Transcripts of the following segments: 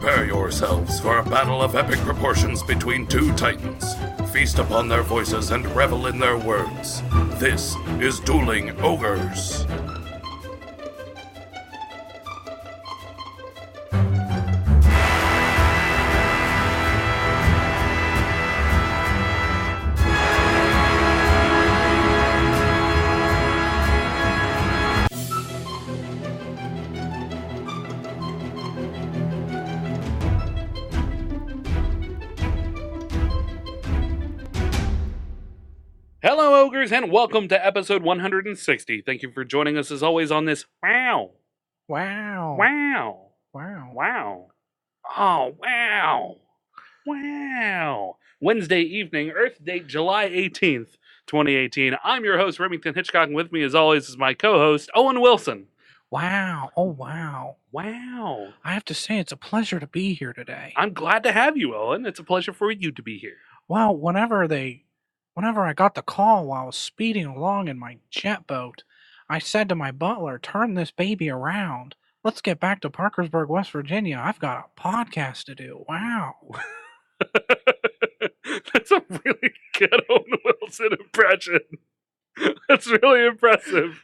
Prepare yourselves for a battle of epic proportions between two titans. Feast upon their voices and revel in their words. This is Dueling Ogres. Hello, Ogres, and welcome to episode 160. Thank you for joining us, as always, on this Wow. Wednesday evening, Earth date July 18th, 2018. I'm your host, Remington Hitchcock, and with me, as always, is my co-host, Owen Wilson. Wow. Oh, wow. Wow. I have to say, it's a pleasure to be here today. I'm glad to have you, Owen. It's a pleasure for you to be here. Well, whenever I got the call while I was speeding along in my jet boat, I said to my butler, turn this baby around. Let's get back to Parkersburg, West Virginia. I've got a podcast to do. Wow. That's a really good Owen Wilson impression. That's really impressive.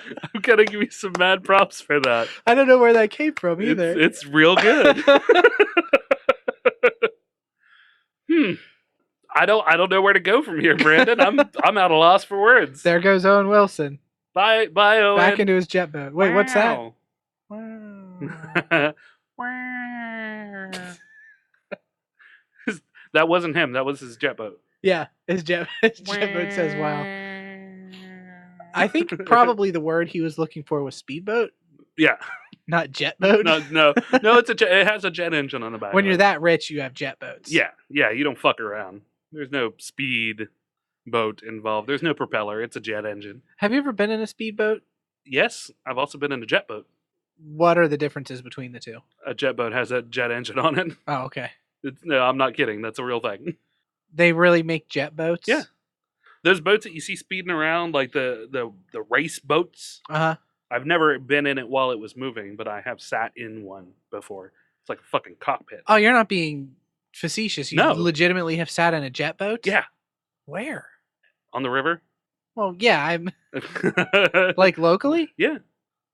I'm going to give you some mad props for that. I don't know where that came from either. It's real good. I don't know where to go from here, Brandon. I'm at a loss for words. There goes Owen Wilson. Bye, Owen. Back into his jet boat. Wait, what's that? Wow. That wasn't him. That was his jet boat. Yeah, his jet boat says wow. I think probably the word he was looking for was speedboat. Yeah. Not jet boat. No. It has a jet engine on the back. When you're that rich, you have jet boats. Yeah. You don't fuck around. There's no speed boat involved. There's no propeller. It's a jet engine. Have you ever been in a speedboat? Yes, I've also been in a jet boat. What are the differences between the two? A jet boat has a jet engine on it. Oh, okay. No, I'm not kidding. That's a real thing. They really make jet boats? Yeah. Those boats that you see speeding around, like the race boats. Uh-huh. I've never been in it while it was moving, but I have sat in one before. It's like a fucking cockpit. Oh, you're not being facetious. You No. legitimately have sat in a jet boat? Yeah. Where? On the river? Well, yeah, I'm like locally? Yeah.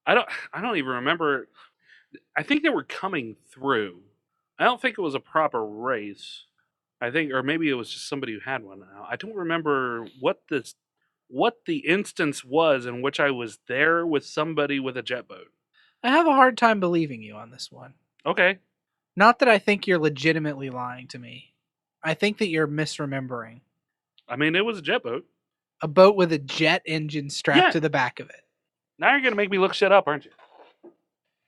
I don't even remember. I think they were coming through. I don't think it was a proper race. I think, or maybe it was just somebody who had one now. I don't remember what the instance was in which I was there with somebody with a jet boat. I have a hard time believing you on this one. Okay. Not that I think you're legitimately lying to me. I think that you're misremembering. I mean, it was a jet boat. A boat with a jet engine strapped to the back of it. Now you're going to make me look shit up, aren't you?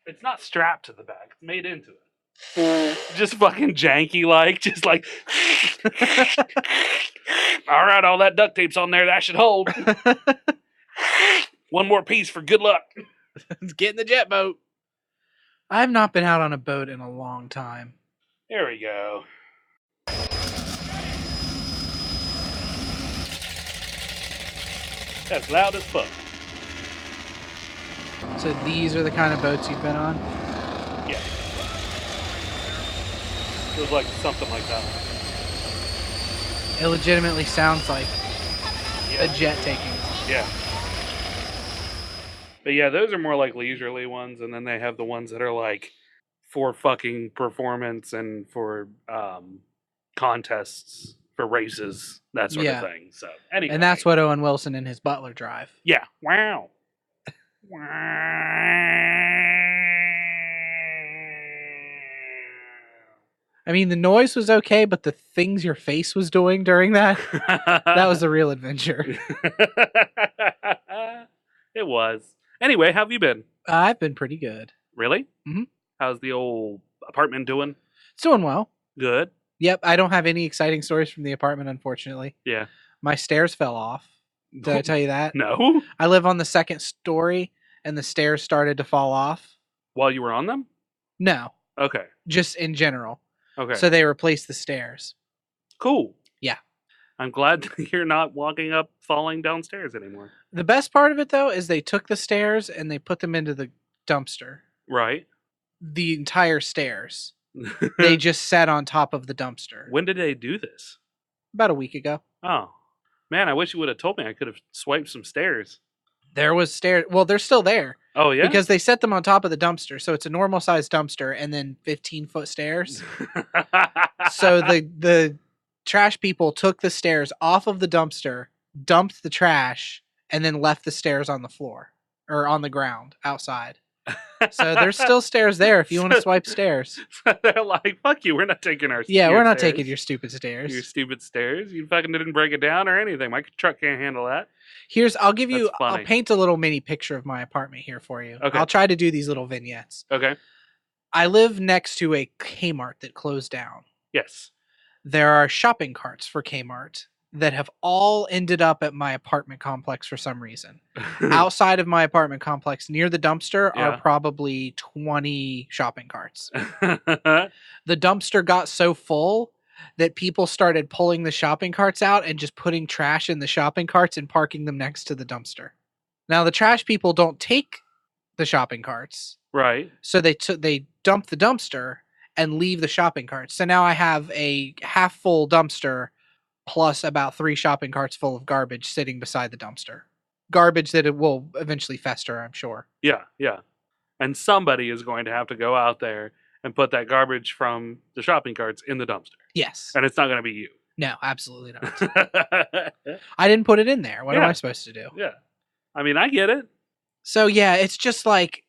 It's not strapped to the back. It's made into it. Just fucking janky, just like... All right, all that duct tape's on there. That should hold. One more piece for good luck. Let's get in the jet boat. I've not been out on a boat in a long time. There we go. That's loud as fuck. So these are the kind of boats you've been on? Yeah. It was like something like that. It legitimately sounds like a jet taking. Yeah. But yeah, those are more like leisurely ones, and then they have the ones that are like for fucking performance and for contests, for races, that sort of thing. So anyway. And that's what Owen Wilson and his butler drive. Yeah. Wow. I mean, the noise was okay, but the things your face was doing during that, that was a real adventure. It was. Anyway, how have you been? I've been pretty good. Really? Mm-hmm. How's the old apartment doing? It's doing well. Good. Yep, I don't have any exciting stories from the apartment, unfortunately. Yeah. My stairs fell off. Did I tell you that? No. I live on the second story, and the stairs started to fall off. While you were on them? No. Okay. Just in general. Okay. So they replaced the stairs. Cool. Yeah. I'm glad that you're not walking up, falling downstairs anymore. The best part of it, though, is they took the stairs and they put them into the dumpster. Right. The entire stairs. They just sat on top of the dumpster. When did they do this? About a week ago. Oh, man, I wish you would have told me. I could have swiped some stairs. There was stairs. Well, they're still there. Oh, yeah? Because they set them on top of the dumpster. So it's a normal sized dumpster and then 15-foot stairs. So the trash people took the stairs off of the dumpster, dumped the trash, and then left the stairs on the floor or on the ground outside. So there's still stairs there if you want to swipe stairs. They're like, fuck you, we're not taking our Yeah, your we're not stairs. taking your stupid stairs. Your stupid stairs. You fucking didn't break it down or anything. My truck can't handle that. I'll give you, That's funny. I'll paint a little mini picture of my apartment here for you. Okay. I'll try to do these little vignettes. Okay. I live next to a Kmart that closed down. Yes. There are shopping carts for Kmart that have all ended up at my apartment complex for some reason. Outside of my apartment complex, near the dumpster, are probably 20 shopping carts. The dumpster got so full that people started pulling the shopping carts out and just putting trash in the shopping carts and parking them next to the dumpster. Now, the trash people don't take the shopping carts. Right. So they dump the dumpster and leave the shopping carts. So now I have a half full dumpster plus about 3 shopping carts full of garbage sitting beside the dumpster. Garbage that it will eventually fester, I'm sure. Yeah, yeah. And somebody is going to have to go out there and put that garbage from the shopping carts in the dumpster. Yes. And it's not going to be you. No, absolutely not. I didn't put it in there. What am I supposed to do? Yeah. I mean, I get it. So yeah, it's just like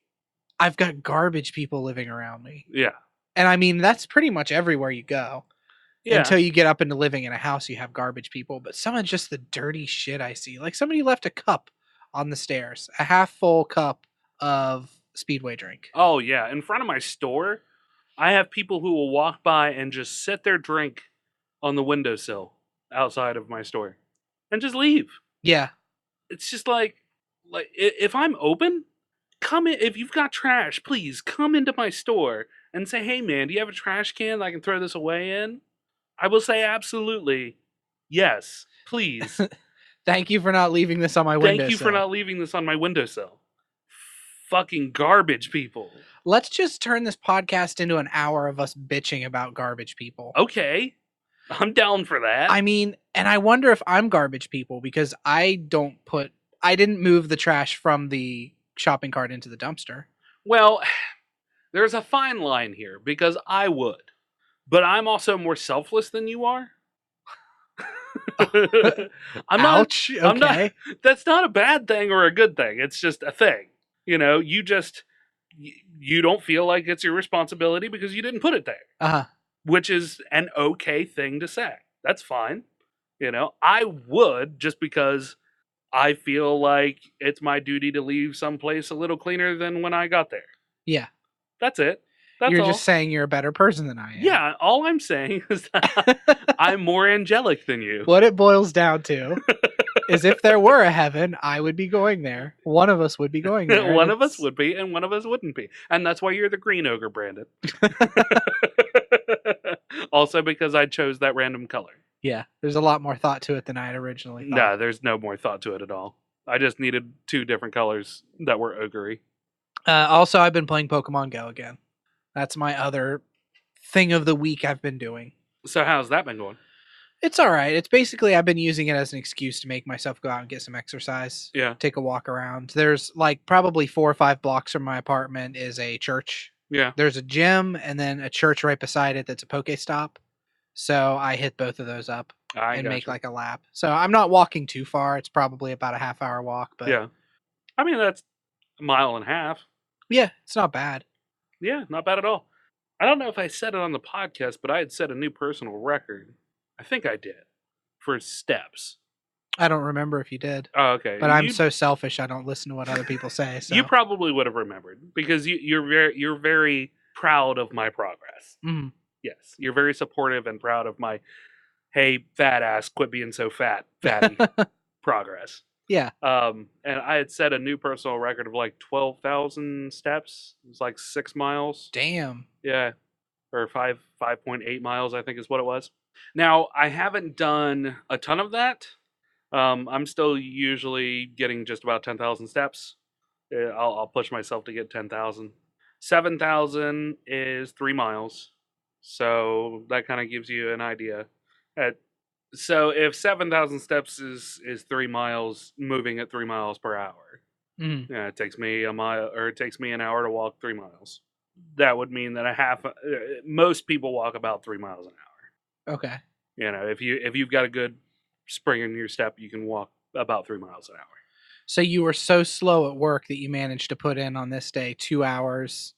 I've got garbage people living around me. Yeah. And I mean, that's pretty much everywhere you go. Yeah. Until you get up into living in a house, you have garbage people. But some of just the dirty shit I see. Like somebody left a cup on the stairs, a half full cup of Speedway drink. Oh, yeah. In front of my store, I have people who will walk by and just sit their drink on the windowsill outside of my store and just leave. Yeah. It's just like if I'm open, come in. If you've got trash, please come into my store and say, hey, man, do you have a trash can that I can throw this away in? I will say absolutely yes, please. Thank you for not leaving this on my windowsill. Thank you for not leaving this on my windowsill. Fucking garbage people. Let's just turn this podcast into an hour of us bitching about garbage people. Okay. I'm down for that. I mean, and I wonder if I'm garbage people because I didn't move the trash from the shopping cart into the dumpster. Well, there's a fine line here because I would. But I'm also more selfless than you are. Ouch. Okay. That's not a bad thing or a good thing. It's just a thing. You know, you don't feel like it's your responsibility because you didn't put it there. Uh-huh. Which is an okay thing to say. That's fine. You know, I would just because I feel like it's my duty to leave someplace a little cleaner than when I got there. Yeah. That's it. That's You're all. just saying you're a better person than I am. Yeah, all I'm saying is that I'm more angelic than you. What it boils down to is if there were a heaven, I would be going there. One of us would be going there. One of us would be, and one of us wouldn't be. And that's why you're the green ogre, Brandon. Also because I chose that random color. Yeah, there's a lot more thought to it than I had originally thought. No, there's no more thought to it at all. I just needed 2 different colors that were ogre-y. Also, I've been playing Pokemon Go again. That's my other thing of the week I've been doing. So how's that been going? It's all right. It's basically I've been using it as an excuse to make myself go out and get some exercise. Yeah. Take a walk around. There's like probably 4 or 5 blocks from my apartment is a church. Yeah. There's a gym and then a church right beside it that's a Pokestop. So I hit both of those up and make like a lap. So I'm not walking too far. It's probably about a half-hour walk. But yeah. I mean, that's a mile and a half. Yeah, it's not bad. Yeah, not bad at all. I don't know if I said it on the podcast, but I had set a new personal record. I think I did. For steps. I don't remember if you did. Oh, okay. But I'm so selfish I don't listen to what other people say. So. You probably would have remembered because you're very proud of my progress. Mm. Yes, you're very supportive and proud of my, hey, fat ass, quit being so fat, fatty progress. Yeah. And I had set a new personal record of like 12,000 steps. It was like 6 miles. Damn. Yeah. Or 5.8 miles, I think is what it was. Now, I haven't done a ton of that. I'm still usually getting just about 10,000 steps. I'll push myself to get 10,000. 7,000 is 3 miles. So that kind of gives you an idea. So if 7,000 steps is 3 miles, moving at 3 miles per hour, Mm. it takes me a mile, or it takes me an hour to walk 3 miles. That would mean that most people walk about 3 miles an hour. Okay. If you've got a good spring in your step, you can walk about 3 miles an hour. So you were so slow at work that you managed to put in on this day 2 hours.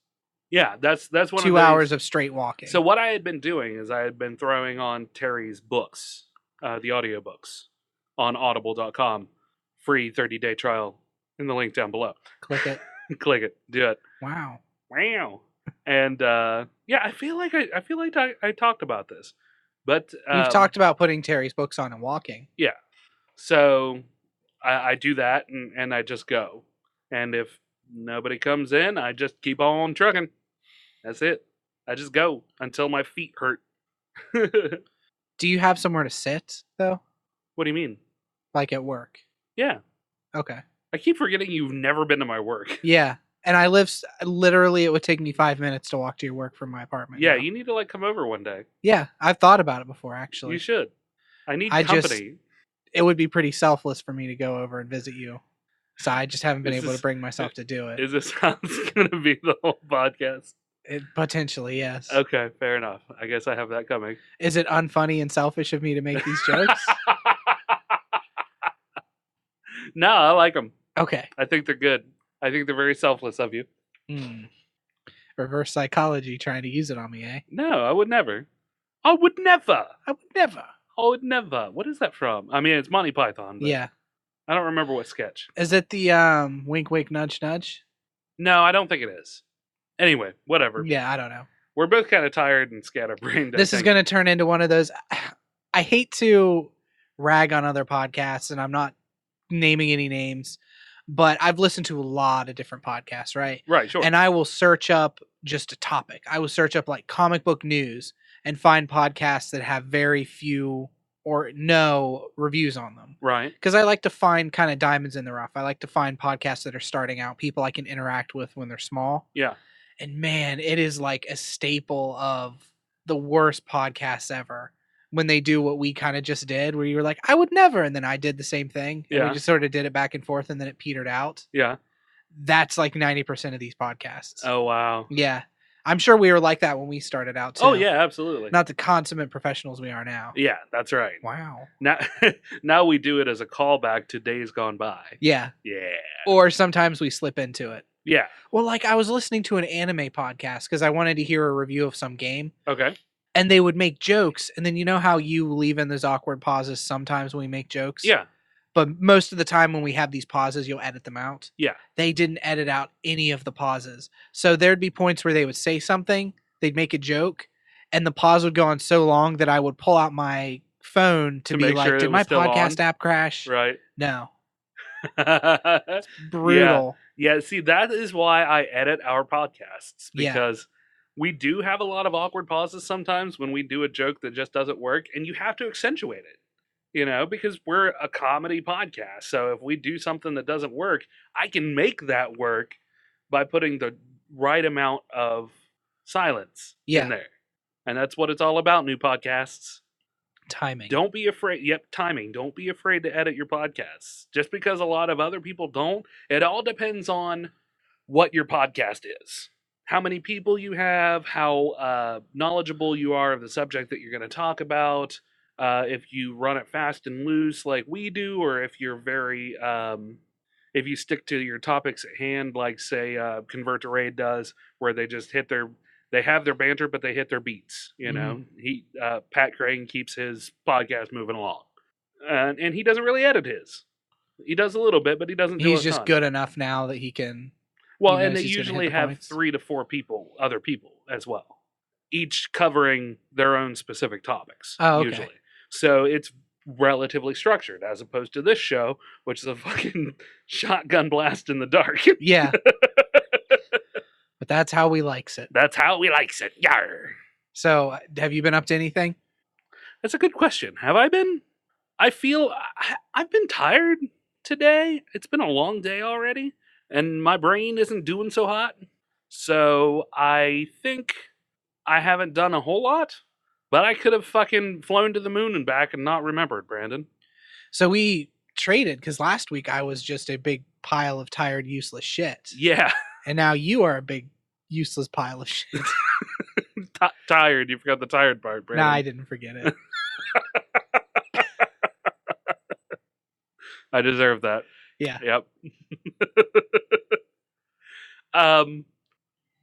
Yeah, that's one of 2 hours of straight walking. So what I had been doing is I had been throwing on Terry's books, the audiobooks, on audible.com. Free 30-day trial in the link down below. Click it. Click it. Do it. Wow. And I feel like I talked about this. But you've talked about putting Terry's books on and walking. Yeah. So I do that and I just go. And if nobody comes in, I just keep on trucking. That's it. I just go until my feet hurt. Do you have somewhere to sit, though? What do you mean? Like at work? Yeah. Okay. I keep forgetting you've never been to my work. Yeah. And I live, literally, it would take me 5 minutes to walk to your work from my apartment. Yeah, now. you need to come over one day. Yeah, I've thought about it before, actually. You should. I need company. It would be pretty selfless for me to go over and visit you. So I just haven't been able to bring myself to do it. Is this how it's going to be the whole podcast? Potentially, yes. Okay, fair enough. I guess I have that coming. Is it unfunny and selfish of me to make these jokes? No, I like them. Okay. I think they're good. I think they're very selfless of you. Reverse psychology trying to use it on me, eh? No, I would never. I would never. I would never. I would never. What is that from? I mean, it's Monty Python. But yeah. I don't remember what sketch. Is it the wink, wink, nudge, nudge? No, I don't think it is. Anyway, whatever. Yeah, I don't know. We're both kind of tired and scatterbrained. This is going to turn into one of those. I hate to rag on other podcasts, and I'm not naming any names, but I've listened to a lot of different podcasts, right? Right, sure. And I will search up just a topic. I will search up like comic book news and find podcasts that have very few or no reviews on them. Right. Because I like to find kind of diamonds in the rough. I like to find podcasts that are starting out, people I can interact with when they're small. Yeah. And man, it is like a staple of the worst podcasts ever when they do what we kind of just did, where you were like, I would never. And then I did the same thing. And we just sort of did it back and forth and then it petered out. Yeah. That's like 90% of these podcasts. Oh, wow. Yeah. I'm sure we were like that when we started out too. Oh, yeah, absolutely. Not the consummate professionals we are now. Yeah, that's right. Wow. Now we do it as a callback to days gone by. Yeah. Yeah. Or sometimes we slip into it. Yeah. Well, like I was listening to an anime podcast because I wanted to hear a review of some game. Okay. And they would make jokes. And then you know how you leave in those awkward pauses sometimes when we make jokes? Yeah. But most of the time when we have these pauses, you'll edit them out. Yeah. They didn't edit out any of the pauses. So there'd be points where they would say something, they'd make a joke, and the pause would go on so long that I would pull out my phone to be like, did my podcast app crash? Right. No. It's brutal. Yeah, see, that is why I edit our podcasts. Because we do have a lot of awkward pauses sometimes when we do a joke that just doesn't work, and you have to accentuate it. Because we're a comedy podcast. So if we do something that doesn't work, I can make that work by putting the right amount of silence in there. And that's what it's all about, new podcasts. Timing. Don't be afraid. Yep, timing. Don't be afraid to edit your podcasts. Just because a lot of other people don't, it all depends on what your podcast is. How many people you have, how knowledgeable you are of the subject that you're going to talk about. If you run it fast and loose like we do, or if you're very, if you stick to your topics at hand, like say Convert to Raid does, where they just they have their banter, but they hit their beats. Pat Crane keeps his podcast moving along, and he doesn't really edit his. He does a little bit, but he doesn't. He's just good enough now that he can. Well, and they usually have 3 to 4 other people as well, each covering their own specific topics. Oh, okay. Usually. So it's relatively structured, as opposed to this show, which is a fucking shotgun blast in the dark. Yeah. But that's how we likes it. That's how we likes it. Yar. So, have you been up to anything? That's a good question. Have I been? I feel I've been tired today. It's been a long day already, and my brain isn't doing so hot. So I think I haven't done a whole lot, but I could have fucking flown to the moon and back and not remembered, Brandon. So we traded because last week I was just a big pile of tired, useless shit. Yeah. And now you are a big, useless pile of shit. Tired. You forgot the tired part, Brandon. Nah, I didn't forget it. I deserve that. Yeah. Yep.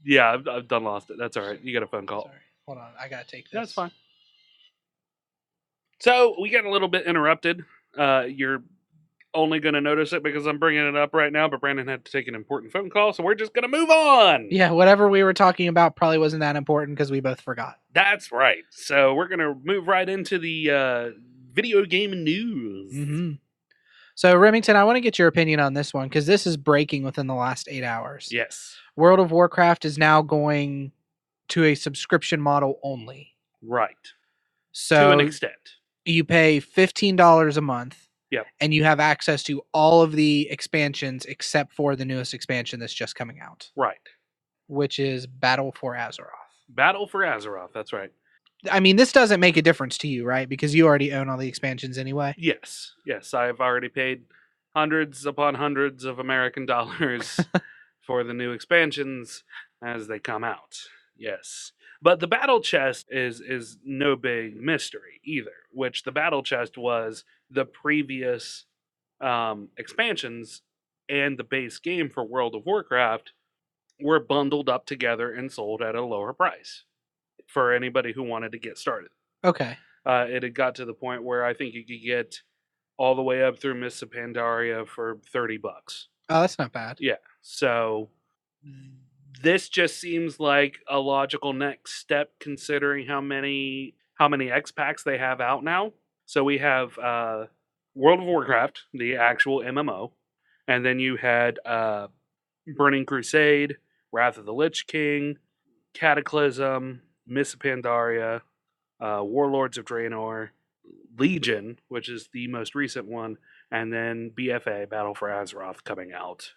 Yeah, I've done lost it. That's all right. You got a phone call. Sorry. Hold on. I got to take this. That's fine. So we got a little bit interrupted. You're only going to notice it because I'm bringing it up right now, but Brandon had to take an important phone call, so we're just going to move on. Yeah, whatever we were talking about probably wasn't that important because we both forgot. That's right. So we're going to move right into the video game news. Mm-hmm. So, Remington, I want to get your opinion on this one because this is breaking within the last 8 hours. Yes. World of Warcraft is now going to a subscription model only. Right. So to an extent. You pay $15 a month. Yep. And you have access to all of the expansions except for the newest expansion that's just coming out. Right. Which is Battle for Azeroth. Battle for Azeroth, that's right. I mean, this doesn't make a difference to you, right? Because you already own all the expansions anyway. Yes. Yes, I've already paid hundreds upon hundreds of American dollars for the new expansions as they come out. Yes. But the battle chest is no big mystery either, which the battle chest was the previous expansions and the base game for World of Warcraft were bundled up together and sold at a lower price for anybody who wanted to get started. Okay. It had got to the point where I think you could get all the way up through Mists of Pandaria for $30. Oh, that's not bad. Yeah. So this just seems like a logical next step considering how many X packs they have out now. So we have World of Warcraft, the actual MMO, and then you had Burning Crusade, Wrath of the Lich King, Cataclysm, Mists of Pandaria, Warlords of Draenor, Legion, which is the most recent one, and then BFA, Battle for Azeroth, coming out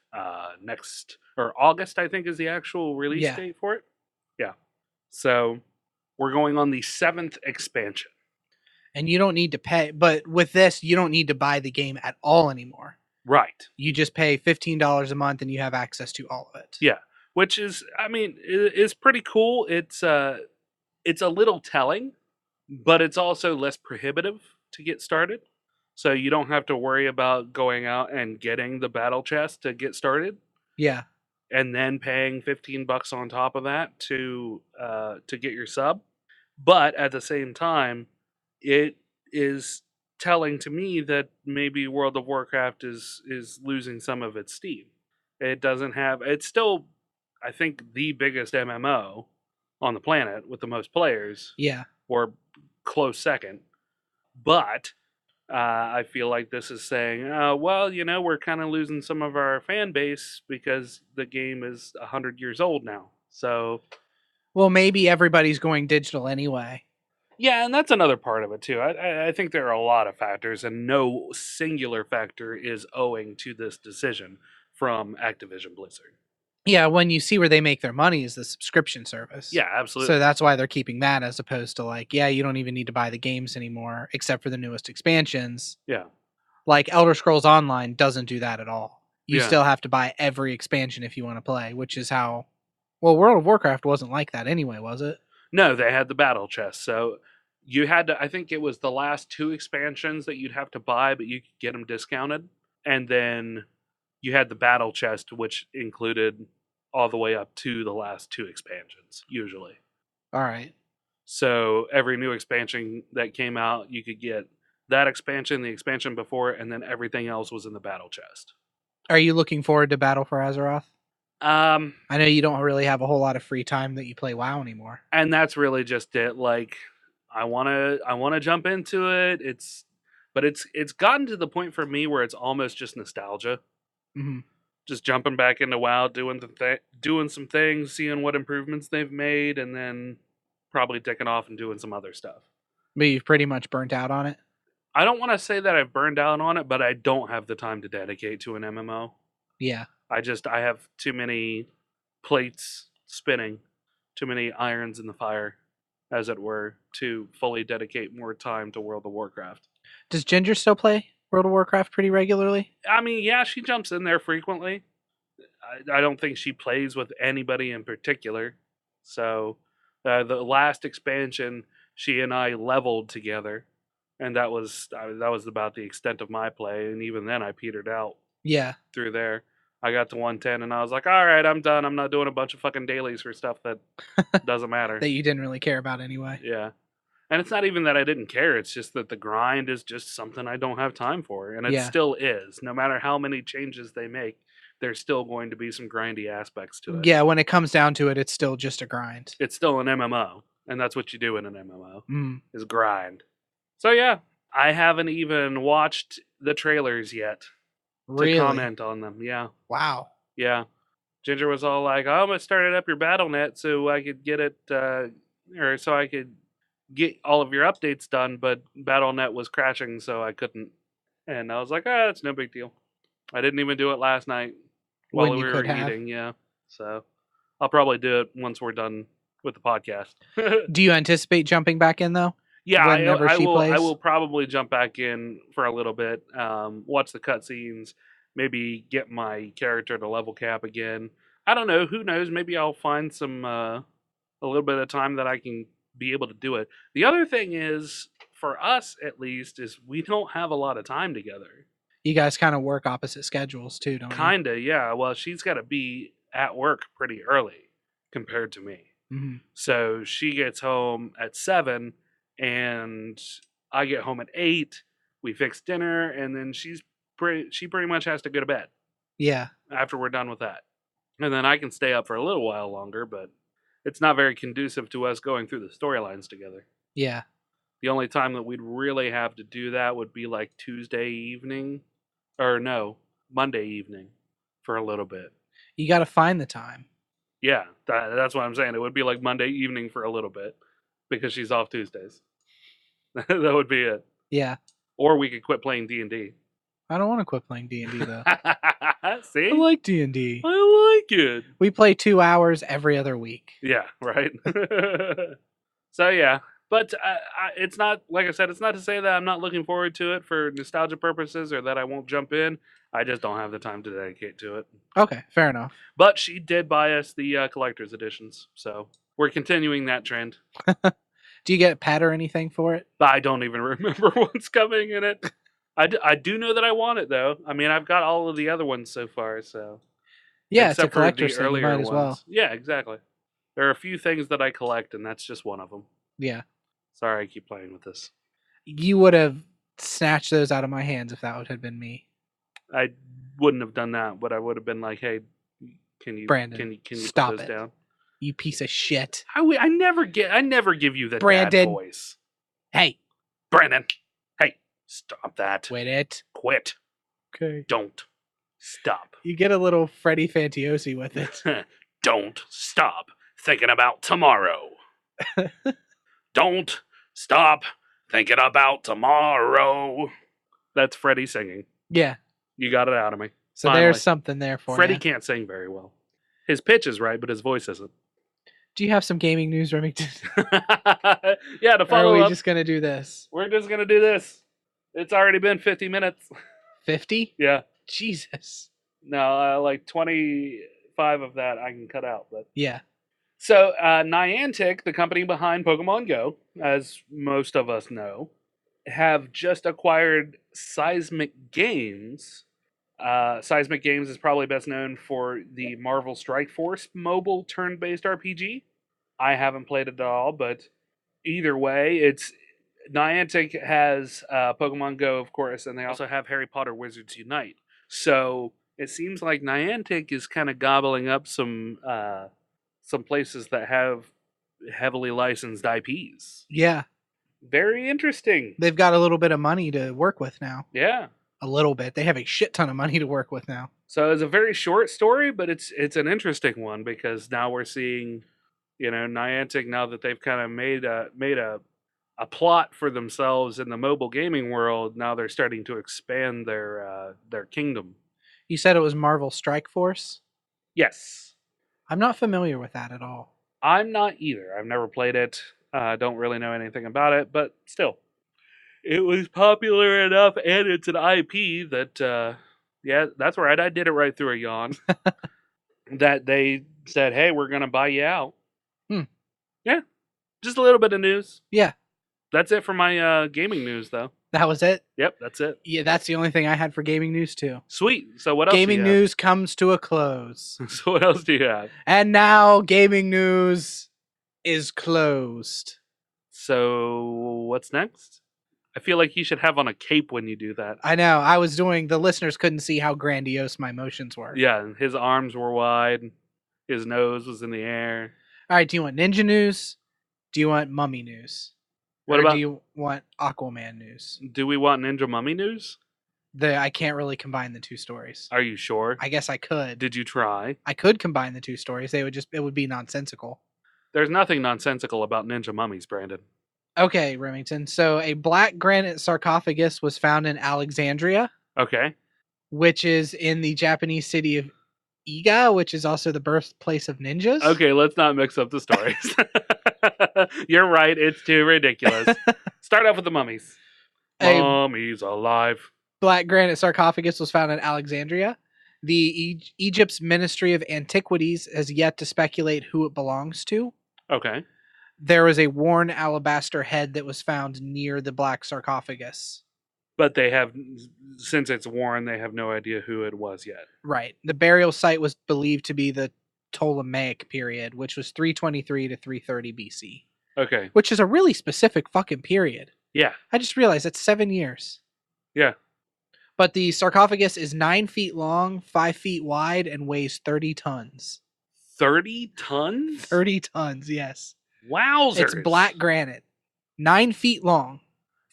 next, or August, I think is the actual release date for it. Yeah. So we're going on the 7th expansion. And you don't need to pay, but with this, you don't need to buy the game at all anymore. Right. You just pay $15 a month and you have access to all of it. Yeah. Which is, I mean, is pretty cool. It's a little telling, but it's also less prohibitive to get started. So you don't have to worry about going out and getting the battle chest to get started. Yeah. And then paying $15 on top of that to get your sub. But at the same time, it is telling to me that maybe World of Warcraft is losing some of its steam. It's still, I think, the biggest MMO on the planet with the most players. Yeah. Or close second. But I feel like this is saying, well, we're kind of losing some of our fan base because the game is 100 years old now. So, well, maybe everybody's going digital anyway. Yeah, and that's another part of it too. I think there are a lot of factors, and no singular factor is owing to this decision from Activision Blizzard. Yeah, when you see where they make their money is the subscription service. Yeah, absolutely. So that's why they're keeping that as opposed to like, yeah, you don't even need to buy the games anymore except for the newest expansions. Yeah. Like Elder Scrolls Online doesn't do that at all. You still have to buy every expansion if you want to play, which is how... Well, World of Warcraft wasn't like that anyway, was it? No, they had the battle chest. So you had to... I think it was the last 2 expansions that you'd have to buy, but you could get them discounted. And then you had the battle chest, which included all the way up to the last 2 expansions, usually. All right. So every new expansion that came out, you could get that expansion, the expansion before, and then everything else was in the battle chest. Are you looking forward to Battle for Azeroth? I know you don't really have a whole lot of free time that you play WoW anymore. And that's really just it. Like, I wanna jump into it. It's gotten to the point for me where it's almost just nostalgia. Mm-hmm. Just jumping back into WoW, doing some things, seeing what improvements they've made, and then probably taking off and doing some other stuff. But you've pretty much burnt out on it? I don't want to say that I've burned out on it, but I don't have the time to dedicate to an MMO. Yeah. I have too many plates spinning, too many irons in the fire. as it were, to fully dedicate more time to World of Warcraft. Does Ginger still play World of Warcraft pretty regularly? I mean, yeah, she jumps in there frequently. I don't think she plays with anybody in particular. So, the last expansion, she and I leveled together, and that was about the extent of my play. And even then, I petered out Yeah. through there. I got to 110, and I was like, all right, I'm done. I'm not doing a bunch of fucking dailies for stuff that doesn't matter. That you didn't really care about anyway. Yeah. And it's not even that I didn't care. It's just that the grind is just something I don't have time for. And it Yeah. still is. No matter how many changes they make, there's still going to be some grindy aspects to it. Yeah, when it comes down to it, it's still just a grind. It's still an MMO. And that's what you do in an MMO, Mm. is grind. So yeah, I haven't even watched the trailers yet Really? to comment on them. Yeah. Wow. Yeah. Ginger was all like, oh, I'm going to start it up your BattleNet so I could get it, or so I could get all of your updates done, but BattleNet was crashing, so I couldn't. And I was like, it's no big deal. I didn't even do it last night while When you we were could have. eating. Yeah. So I'll probably do it once we're done with the podcast. Do you anticipate jumping back in, though? Yeah, Whenever she I plays? will probably jump back in for a little bit, watch the cutscenes, maybe get my character to level cap again. I don't know. Who knows? Maybe I'll find some a little bit of time that I can be able to do it. The other thing is, for us at least, is we don't have a lot of time together. You guys kind of work opposite schedules, too, don't you? Kinda, yeah. Well, she's got to be at work pretty early compared to me. Mm-hmm. So she gets home at 7, and I get home at 8. We fix dinner, and then she pretty much has to go to bed Yeah. after we're done with that. And then I can stay up for a little while longer, but it's not very conducive to us going through the storylines together. Yeah. The only time that we'd really have to do that would be like Tuesday evening, or no, Monday evening for a little bit. You got to find the time. Yeah, that's what I'm saying. It would be like Monday evening for a little bit because she's off Tuesdays. That would be it. Yeah. Or we could quit playing D&D. I don't want to quit playing D&D, though. See? I like D&D. I like it. We play 2 hours every other week. Yeah, right? So, yeah. But it's not, like I said, it's not to say that I'm not looking forward to it for nostalgia purposes or that I won't jump in. I just don't have the time to dedicate to it. Okay, fair enough. But she did buy us the collector's editions, so we're continuing that trend. Do you get a pet or anything for it? But I don't even remember what's coming in it. I do know that I want it, though. I mean, I've got all of the other ones so far, so... Yeah, Except it's a collector's for the thing. You earlier might as ones. well. Yeah, exactly. There are a few things that I collect, and that's just one of them. Yeah. Sorry, I keep playing with this. You would have snatched those out of my hands if that would have been me. I wouldn't have done that, but I would have been like, "Hey, can you, Brandon, can you stop put those it. down?" You piece of shit. I never give you the dad Brandon. voice. Hey, Brandon, hey, stop that. quit it. Quit. Okay. Don't stop. You get a little Freddie Fantiosi with it. Don't stop thinking about tomorrow. Don't stop thinking about tomorrow. That's Freddie singing. Yeah. You got it out of me. So Finally. there's something there for Freddie you. can't sing very well. His pitch is right, but his voice isn't. Do you have some gaming news, Remington? Yeah, to Or follow are we up, just going to do this? we're just going to do this. It's already been 50 minutes. 50? Yeah. Jesus. No, like 25 of that I can cut out. But Yeah. So, Niantic, the company behind Pokemon Go, as most of us know, have just acquired Seismic Games. Seismic Games is probably best known for the Marvel Strike Force mobile turn-based RPG. I haven't played it at all, but either way, it's Niantic has Pokemon Go, of course, and they also have Harry Potter Wizards Unite. So it seems like Niantic is kind of gobbling up some places that have heavily licensed IPs. Yeah. Very interesting. They've got a little bit of money to work with now. Yeah. A little bit. They have a shit ton of money to work with now. So it's a very short story, but it's an interesting one because now we're seeing, Niantic, now that they've kind of made a plot for themselves in the mobile gaming world, now they're starting to expand their kingdom. You said it was Marvel Strike Force? Yes. I'm not familiar with that at all. I'm not either. I've never played it. Don't really know anything about it, but still. It was popular enough, and it's an IP that, yeah, that's right. I did it right through a yawn. That they said, hey, we're going to buy you out. Yeah, just a little bit of news. Yeah. That's it for my gaming news, though. That was it? Yep, that's it. Yeah, that's the only thing I had for gaming news, too. Sweet. So what else Gaming do you news comes to a close. have? So what else do you have? And now gaming news is closed. So what's next? I feel like you should have on a cape when you do that. I know. I was doing... The listeners couldn't see how grandiose my motions were. Yeah, and his arms were wide. His nose was in the air. All right, do you want ninja news? Do you want mummy news? What Or about... do you want Aquaman news? Do we want Ninja Mummy news? I can't really combine the two stories. Are you sure? I guess I could. Did you try? I could combine the two stories. It would be nonsensical. There's nothing nonsensical about Ninja Mummies, Brandon. Okay, Remington. So a black-granite sarcophagus was found in Alexandria, Okay. which is in the Japanese city of Iga, which is also the birthplace of ninjas. Okay, let's not mix up the stories. You're right. It's too ridiculous. Start off with the mummies. A Mummies alive. black-granite sarcophagus was found in Alexandria. The Egypt's Ministry of Antiquities has yet to speculate who it belongs to. Okay. There was a worn alabaster head that was found near the black sarcophagus. But they have, since it's worn, they have no idea who it was yet. Right. The burial site was believed to be the Ptolemaic period, which was 323 to 330 BC. Okay. Which is a really specific fucking period. Yeah. I just realized it's 7 years. Yeah. But the sarcophagus is 9 feet long, 5 feet wide, and weighs 30 tons. 30 tons? 30 tons, yes. Wowzers. It's black granite. 9 feet long,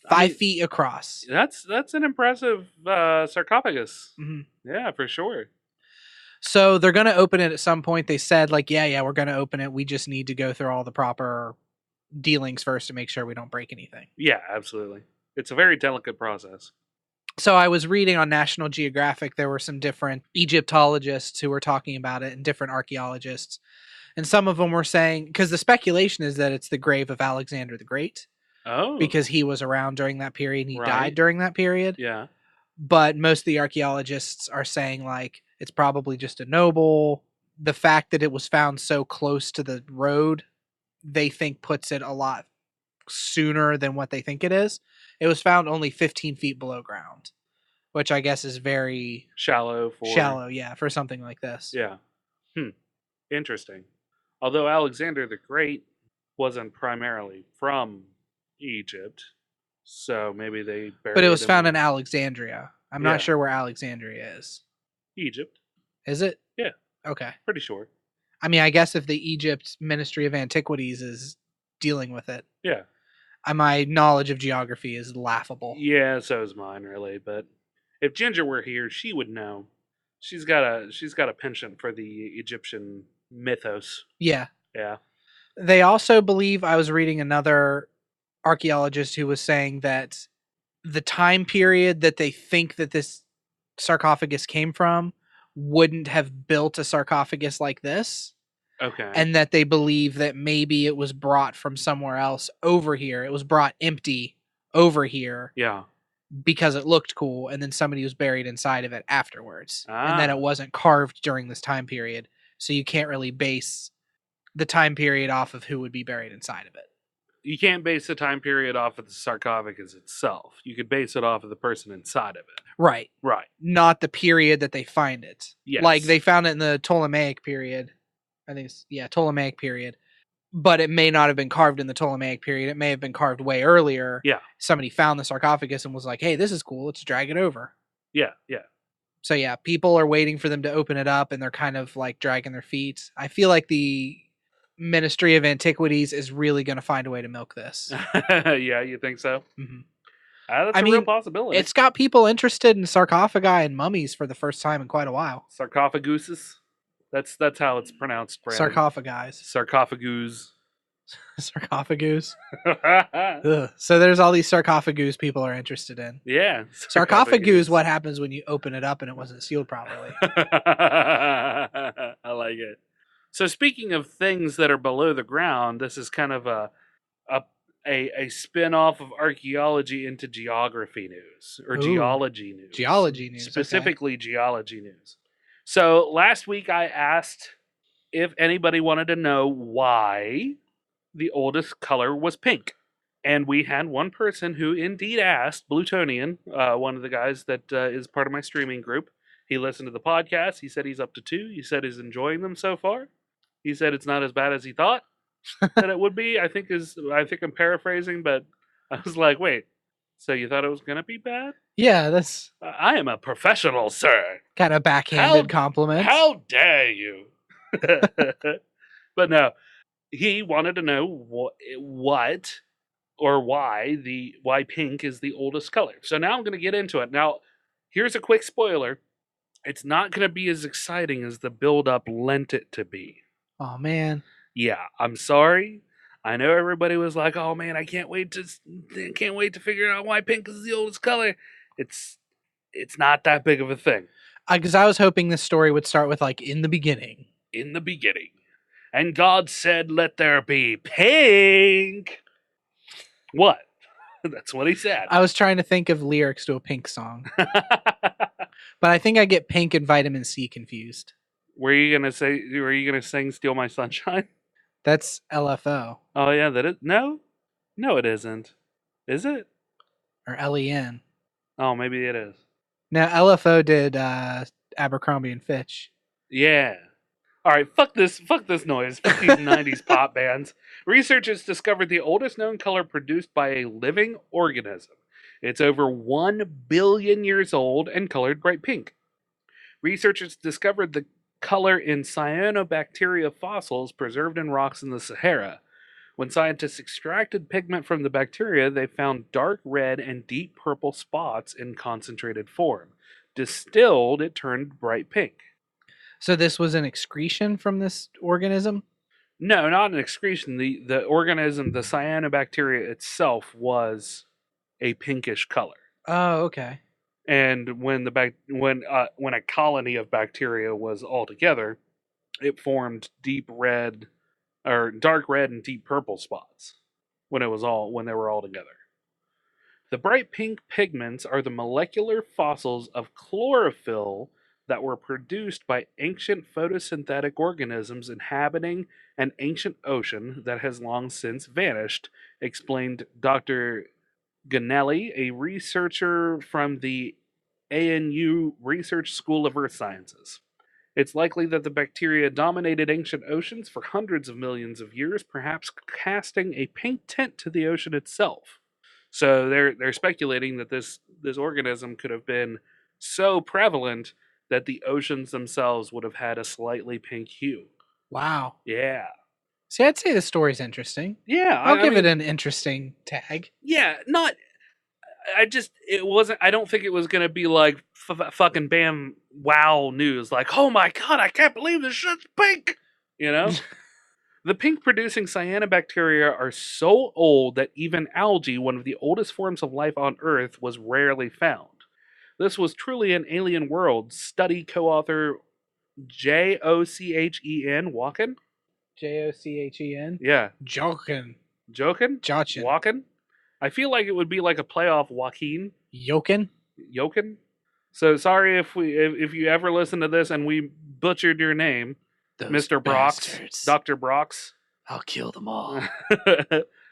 5 feet across. That's an impressive sarcophagus. Mm-hmm. Yeah, for sure. So they're going to open it at some point. They said, like, yeah, we're going to open it. We just need to go through all the proper dealings first to make sure we don't break anything. Yeah, absolutely. It's a very delicate process. So I was reading on National Geographic, there were some different Egyptologists who were talking about it and different archaeologists. And some of them were saying, because the speculation is that it's the grave of Alexander the Great. Oh. Because he was around during that period and he Right. died during that period. Yeah. But most of the archaeologists are saying, like, it's probably just a noble. The fact that it was found so close to the road, they think puts it a lot sooner than what they think it is. It was found only 15 feet below ground, which I guess is very Shallow, yeah, for something like this. Yeah. Interesting. Although Alexander the Great wasn't primarily from Egypt, so maybe they buried But it was him found in Alexandria. I'm Yeah. not sure where Alexandria is. Egypt. Is it? Yeah. Okay. Pretty sure. I mean, I guess if the Egypt Ministry of Antiquities is dealing with it, Yeah. my knowledge of geography is laughable. Yeah, so is mine, really. But if Ginger were here, she would know. She's got a penchant for the Egyptian mythos. Yeah. Yeah. They also believe, I was reading another archaeologist who was saying that the time period that they think that this sarcophagus came from wouldn't have built a sarcophagus like this. Okay. And that they believe that maybe it was brought from somewhere else over here. It was brought empty over here. Yeah. Because it looked cool, and then somebody was buried inside of it afterwards. And then Ah. it wasn't carved during this time period. So you can't really base the time period off of who would be buried inside of it. You can't base the time period off of the sarcophagus itself. You could base it off of the person inside of it. Right. Right. Not the period that they find it. Yes. Like, they found it in the Ptolemaic period. I think it's, Ptolemaic period. But it may not have been carved in the Ptolemaic period. It may have been carved way earlier. Yeah. Somebody found the sarcophagus and was like, hey, this is cool. Let's drag it over. Yeah. Yeah. So yeah, people are waiting for them to open it up and they're kind of like dragging their feet. I feel like the Ministry of Antiquities is really going to find a way to milk this. Yeah, you think so? Mm-hmm. That's a real possibility. It's got people interested in sarcophagi and mummies for the first time in quite a while. Sarcophaguses. That's how it's pronounced. Brandon. Sarcophagi. Sarcophagus. Sarcophagus. Ugh. So there's all these sarcophagus people are interested in. Yeah. Sarcophagus, what happens when you open it up and it wasn't sealed properly. I like it. So speaking of things that are below the ground, this is kind of a a spin-off of archaeology into geography news or Ooh, geology news. Geology news. Specifically geology news. So last week I asked if anybody wanted to know why the oldest color was pink. And we had one person who indeed asked, Blutonian, one of the guys that is part of my streaming group. He listened to the podcast. He said he's up to 2. He said he's enjoying them so far. He said it's not as bad as he thought that it would be. I think I'm paraphrasing, but I was like, wait, so you thought it was going to be bad? Yeah, that's I am a professional, sir. kind of backhanded compliment. How dare you? But no, he wanted to know what or why pink is the oldest color. So now I'm going to get into it. Now, here's a quick spoiler. It's not going to be as exciting as the build-up lent it to be. Oh, man. Yeah, I'm sorry. I know everybody was like, "Oh man, I can't wait to figure out why pink is the oldest color." It's not that big of a thing. Because I was hoping this story would start with like in the beginning. In the beginning, and God said, "Let there be pink." What? That's what he said. I was trying to think of lyrics to a Pink song, but I think I get Pink and Vitamin C confused. Were you gonna sing "Steal My Sunshine"? That's LFO. Oh yeah, that is no, it isn't. Is it? Or LEN. Oh, maybe it is. Now LFO did Abercrombie and Fitch. Yeah. All right, fuck this noise. Fuck these 90s pop bands. Researchers discovered the oldest known color produced by a living organism. It's over 1 billion years old and colored bright pink. Researchers discovered the color in cyanobacteria fossils preserved in rocks in the Sahara. When scientists extracted pigment from the bacteria, they found dark red and deep purple spots in concentrated form. Distilled, it turned bright pink. So this was an excretion from this organism? No, not an excretion. The organism, the cyanobacteria itself, was a pinkish color. Oh, okay. And when a colony of bacteria was all together, it formed dark red and deep purple spots when they were all together. The bright pink pigments are the molecular fossils of chlorophyll that were produced by ancient photosynthetic organisms inhabiting an ancient ocean that has long since vanished, explained Dr. Ganelli, a researcher from the ANU Research School of Earth Sciences. It's likely that the bacteria dominated ancient oceans for hundreds of millions of years, perhaps casting a pink tint to the ocean itself. So they're speculating that this organism could have been so prevalent that the oceans themselves would have had a slightly pink hue. Wow. Yeah. See, I'd say the story's interesting. Yeah. I'll give it an interesting tag. Yeah, I don't think it was going to be like fucking bam, wow news. Like, oh my God, I can't believe this shit's pink. You know? The pink producing cyanobacteria are so old that even algae, one of the oldest forms of life on Earth, was rarely found. This was truly an alien world. Study co-author Jochen Walken? Jochen? Yeah. Jochen. Jochen? Jochin. Walken? I feel like it would be like a playoff Joaquin. Jochen? So sorry if you ever listen to this and we butchered your name, Those Mr. Brox, Dr. Brox. I'll kill them all.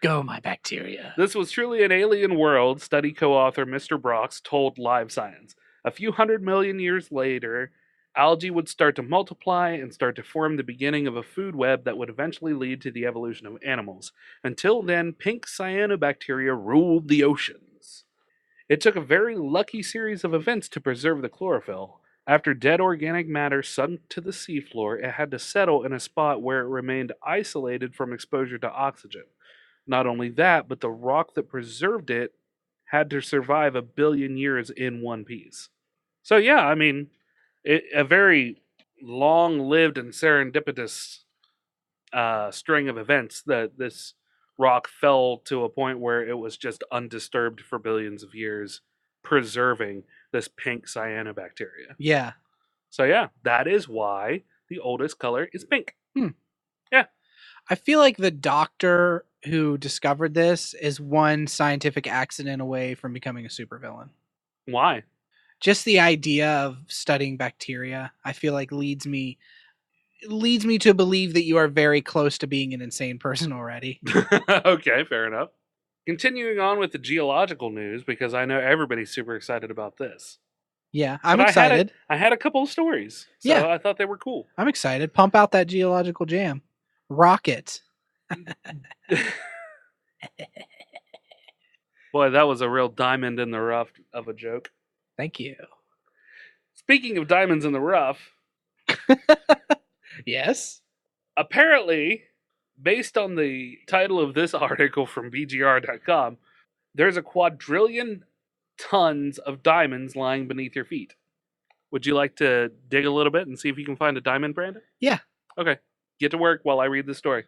Go, my bacteria. This was truly an alien world, study co-author Mr. Brox told Live Science. A few 100 million years later, algae would start to multiply and start to form the beginning of a food web that would eventually lead to the evolution of animals. Until then, pink cyanobacteria ruled the oceans. It took a very lucky series of events to preserve the chlorophyll. After dead organic matter sunk to the seafloor, it had to settle in a spot where it remained isolated from exposure to oxygen. Not only that, but the rock that preserved it had to survive 1 billion years in one piece. So yeah, I mean, a very long-lived and serendipitous string of events that this rock fell to a point where it was just undisturbed for billions of years, preserving this pink cyanobacteria. Yeah. So yeah, that is why the oldest color is pink. Yeah. I feel like the doctor who discovered this is one scientific accident away from becoming a supervillain. Why? Just the idea of studying bacteria, I feel like leads me to believe that you are very close to being an insane person already. Okay, fair enough. Continuing on with the geological news, because I know everybody's super excited about this. Yeah, I'm But excited. I had a couple of stories, so Yeah. I thought they were cool. I'm excited. Pump out that geological jam. Rocket. Boy, that was a real diamond in the rough of a joke. Thank you. Speaking of diamonds in the rough, Yes. apparently, based on the title of this article from BGR.com, there's a quadrillion tons of diamonds lying beneath your feet. Would you like to dig a little bit and see if you can find a diamond, Brandon? Yeah. Okay. Get to work while I read the story.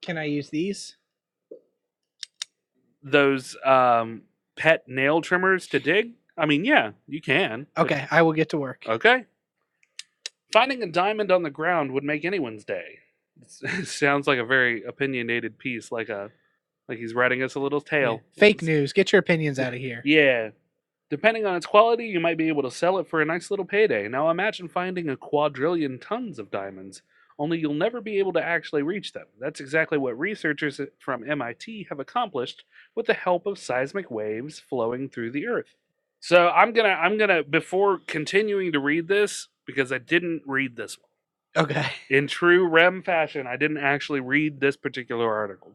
Can I use these? Those pet nail trimmers to dig? I mean, yeah, you can. Okay, I will get to work. Okay. Finding a diamond on the ground would make anyone's day. It sounds like a very opinionated piece, like he's writing us a little tale. Yeah. Fake news. Get your opinions out of here. Yeah. Depending on its quality, you might be able to sell it for a nice little payday. Now imagine finding a quadrillion tons of diamonds, only you'll never be able to actually reach them. That's exactly what researchers from MIT have accomplished with the help of seismic waves flowing through the earth. So I'm gonna before continuing to read this, because I didn't read this one. Okay. In true REM fashion, I didn't actually read this particular article.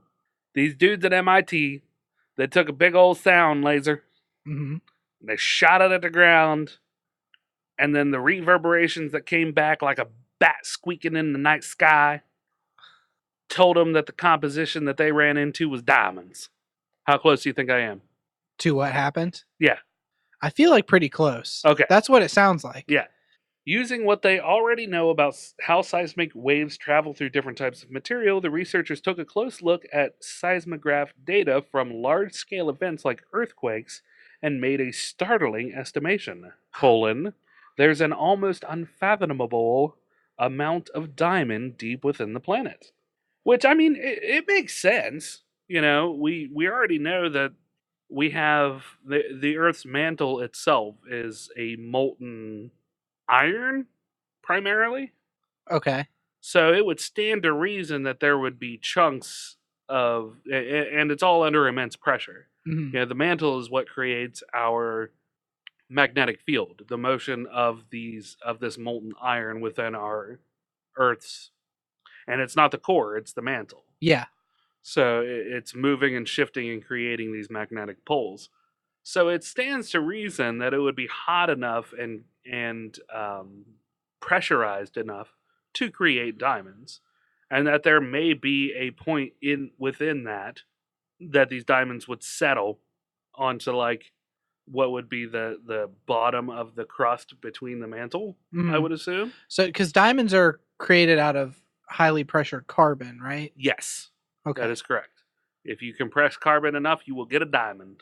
These dudes at MIT, they took a big old sound laser, Mm-hmm. they shot it at the ground, and then the reverberations that came back like a bat squeaking in the night sky told them that the composition that they ran into was diamonds. How close do you think I am? To what happened? Yeah. I feel like pretty close. Okay. That's what it sounds like. Yeah. Using what they already know about how seismic waves travel through different types of material, the researchers took a close look at seismograph data from large-scale events like earthquakes and made a startling estimation. There's an almost unfathomable amount of diamond deep within the planet. Which, I mean, it makes sense. You know, we already know that we have the Earth's mantle itself is a molten iron, primarily. Okay. So it would stand to reason that there would be chunks of, and it's all under immense pressure. Mm-hmm. You know, the mantle is what creates our magnetic field, the motion of this molten iron within our Earth's, and it's not the core, it's the mantle. Yeah. So it's moving and shifting and creating these magnetic poles. So it stands to reason that it would be hot enough and pressurized enough to create diamonds, and that there may be a point within that these diamonds would settle onto like what would be the bottom of the crust between the mantle. Mm-hmm. I would assume. So, because diamonds are created out of highly pressured carbon, right? Yes. Okay. That is correct. If you compress carbon enough, you will get a diamond.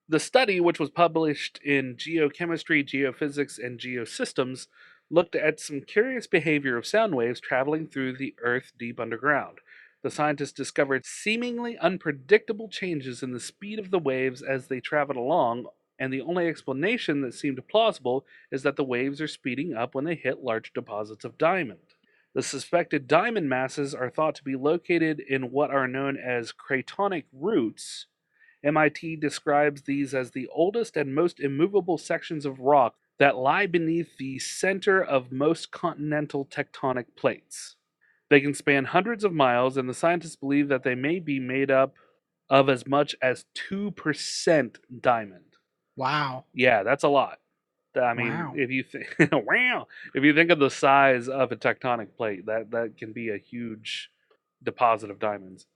The study, which was published in Geochemistry, Geophysics, and Geosystems, looked at some curious behavior of sound waves traveling through the Earth deep underground. The scientists discovered seemingly unpredictable changes in the speed of the waves as they traveled along, and the only explanation that seemed plausible is that the waves are speeding up when they hit large deposits of diamond. The suspected diamond masses are thought to be located in what are known as cratonic roots. MIT describes these as the oldest and most immovable sections of rock that lie beneath the center of most continental tectonic plates. They can span hundreds of miles, and the scientists believe that they may be made up of as much as 2% diamond. Wow. Yeah, that's a lot. I mean, Wow. if you if you think of the size of a tectonic plate, that can be a huge deposit of diamonds.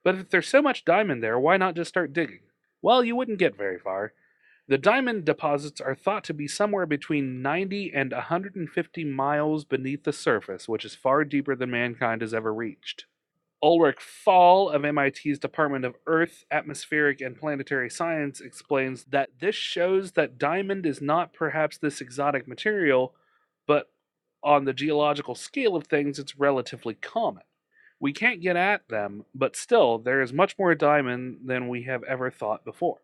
But if there's so much diamond there, why not just start digging? Well, you wouldn't get very far. The diamond deposits are thought to be somewhere between 90 and 150 miles beneath the surface, which is far deeper than mankind has ever reached. Ulrich Fall of MIT's Department of Earth, Atmospheric, and Planetary Science explains that this shows that diamond is not perhaps this exotic material, but on the geological scale of things, it's relatively common. We can't get at them, but still, there is much more diamond than we have ever thought before.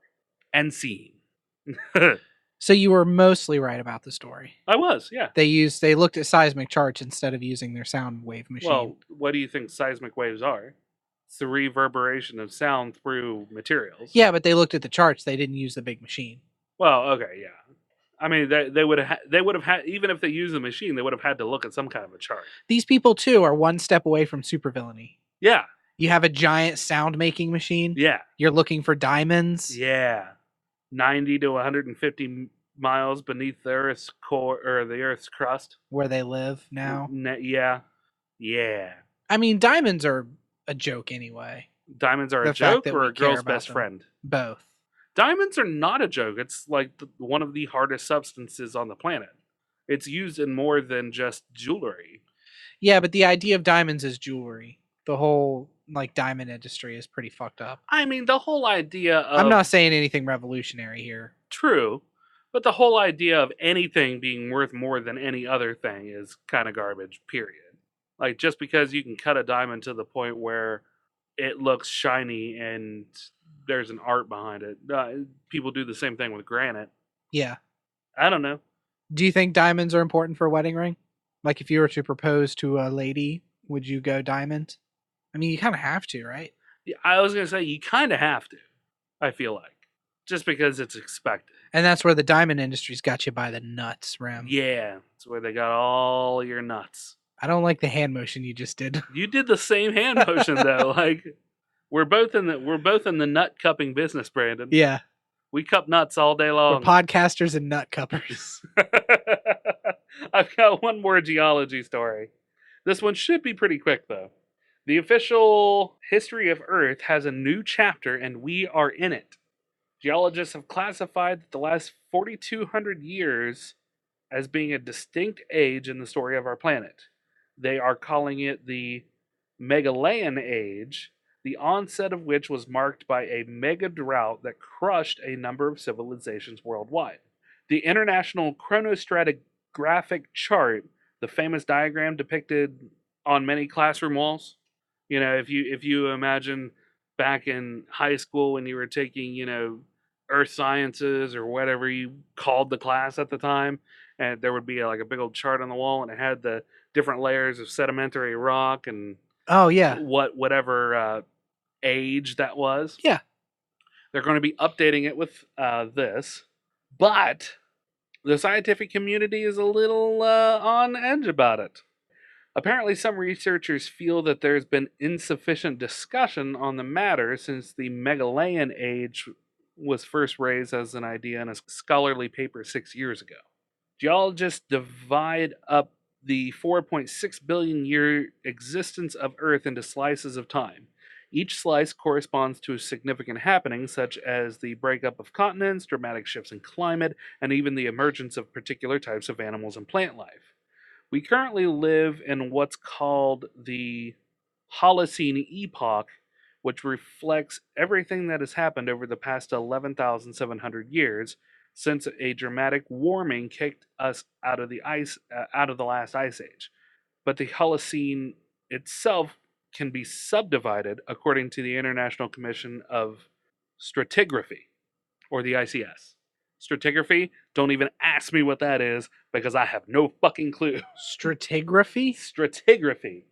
And seen. So you were mostly right about the story. I was, yeah. They looked at seismic charts instead of using their sound wave machine. Well, what do you think seismic waves are? It's the reverberation of sound through materials. Yeah, but they looked at the charts. They didn't use the big machine. Well, okay, yeah. I mean, they would have had, even if they used the machine, they would have had to look at some kind of a chart. These people too are one step away from supervillainy. Yeah. You have a giant sound making machine. Yeah. You're looking for diamonds. Yeah. 90 to 150 miles beneath the Earth's core or the Earth's crust, where they live now. Yeah. I mean, diamonds are a joke anyway. Diamonds are a joke or a girl's best friend? Both. Diamonds are not a joke. It's like one of the hardest substances on the planet. It's used in more than just jewelry. Yeah, but the idea of diamonds is jewelry. The whole diamond industry is pretty fucked up. I mean, the whole idea of... I'm not saying anything revolutionary here. True. But the whole idea of anything being worth more than any other thing is kind of garbage, period. Like, just because you can cut a diamond to the point where it looks shiny and there's an art behind it. People do the same thing with granite. Yeah. I don't know. Do you think diamonds are important for a wedding ring? Like, if you were to propose to a lady, would you go diamond? I mean, you kind of have to, right? Yeah, I was going to say, you kind of have to, I feel like. Just because it's expected. And that's where the diamond industry's got you by the nuts, Rem. Yeah, it's where they got all your nuts. I don't like the hand motion you just did. You did the same hand motion though. Like we're both in the nut cupping business, Brandon. Yeah. We cup nuts all day long. We're podcasters and nut cuppers. I've got one more geology story. This one should be pretty quick though. The official history of Earth has a new chapter and we are in it. Geologists have classified the last 4,200 years as being a distinct age in the story of our planet. They are calling it the Meghalayan Age, the onset of which was marked by a mega drought that crushed a number of civilizations worldwide. The International Chronostratigraphic Chart, the famous diagram depicted on many classroom walls. You know, if you imagine back in high school when you were taking, earth sciences or whatever you called the class at the time, and there would be a big old chart on the wall and it had the different layers of sedimentary rock and whatever age that was. Yeah. They're going to be updating it with this, but the scientific community is a little on edge about it. Apparently, some researchers feel that there's been insufficient discussion on the matter since the Meghalayan Age was first raised as an idea in a scholarly paper 6 years ago. Geologists divide up the 4.6 billion year existence of Earth into slices of time. Each slice corresponds to a significant happening, such as the breakup of continents, dramatic shifts in climate, and even the emergence of particular types of animals and plant life. We currently live in what's called the Holocene epoch, which reflects everything that has happened over the past 11,700 years since a dramatic warming kicked us out of the last ice age. But the Holocene itself can be subdivided according to the International Commission of Stratigraphy, or the ICS. Stratigraphy, don't even ask me what that is, because I have no fucking clue. Stratigraphy? Stratigraphy.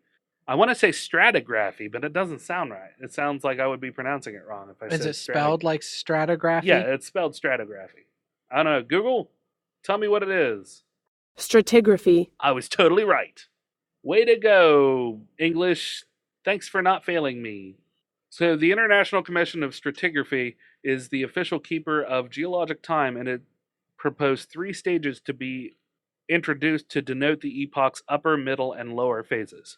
I want to say stratigraphy, but it doesn't sound right. It sounds like I would be pronouncing it wrong if I said Is it spelled like stratigraphy? Yeah, it's spelled stratigraphy. I don't know. Google, tell me what it is. Stratigraphy. I was totally right. Way to go, English. Thanks for not failing me. So the International Commission of Stratigraphy is the official keeper of geologic time, and it proposed 3 stages to be introduced to denote the epoch's upper, middle, and lower phases.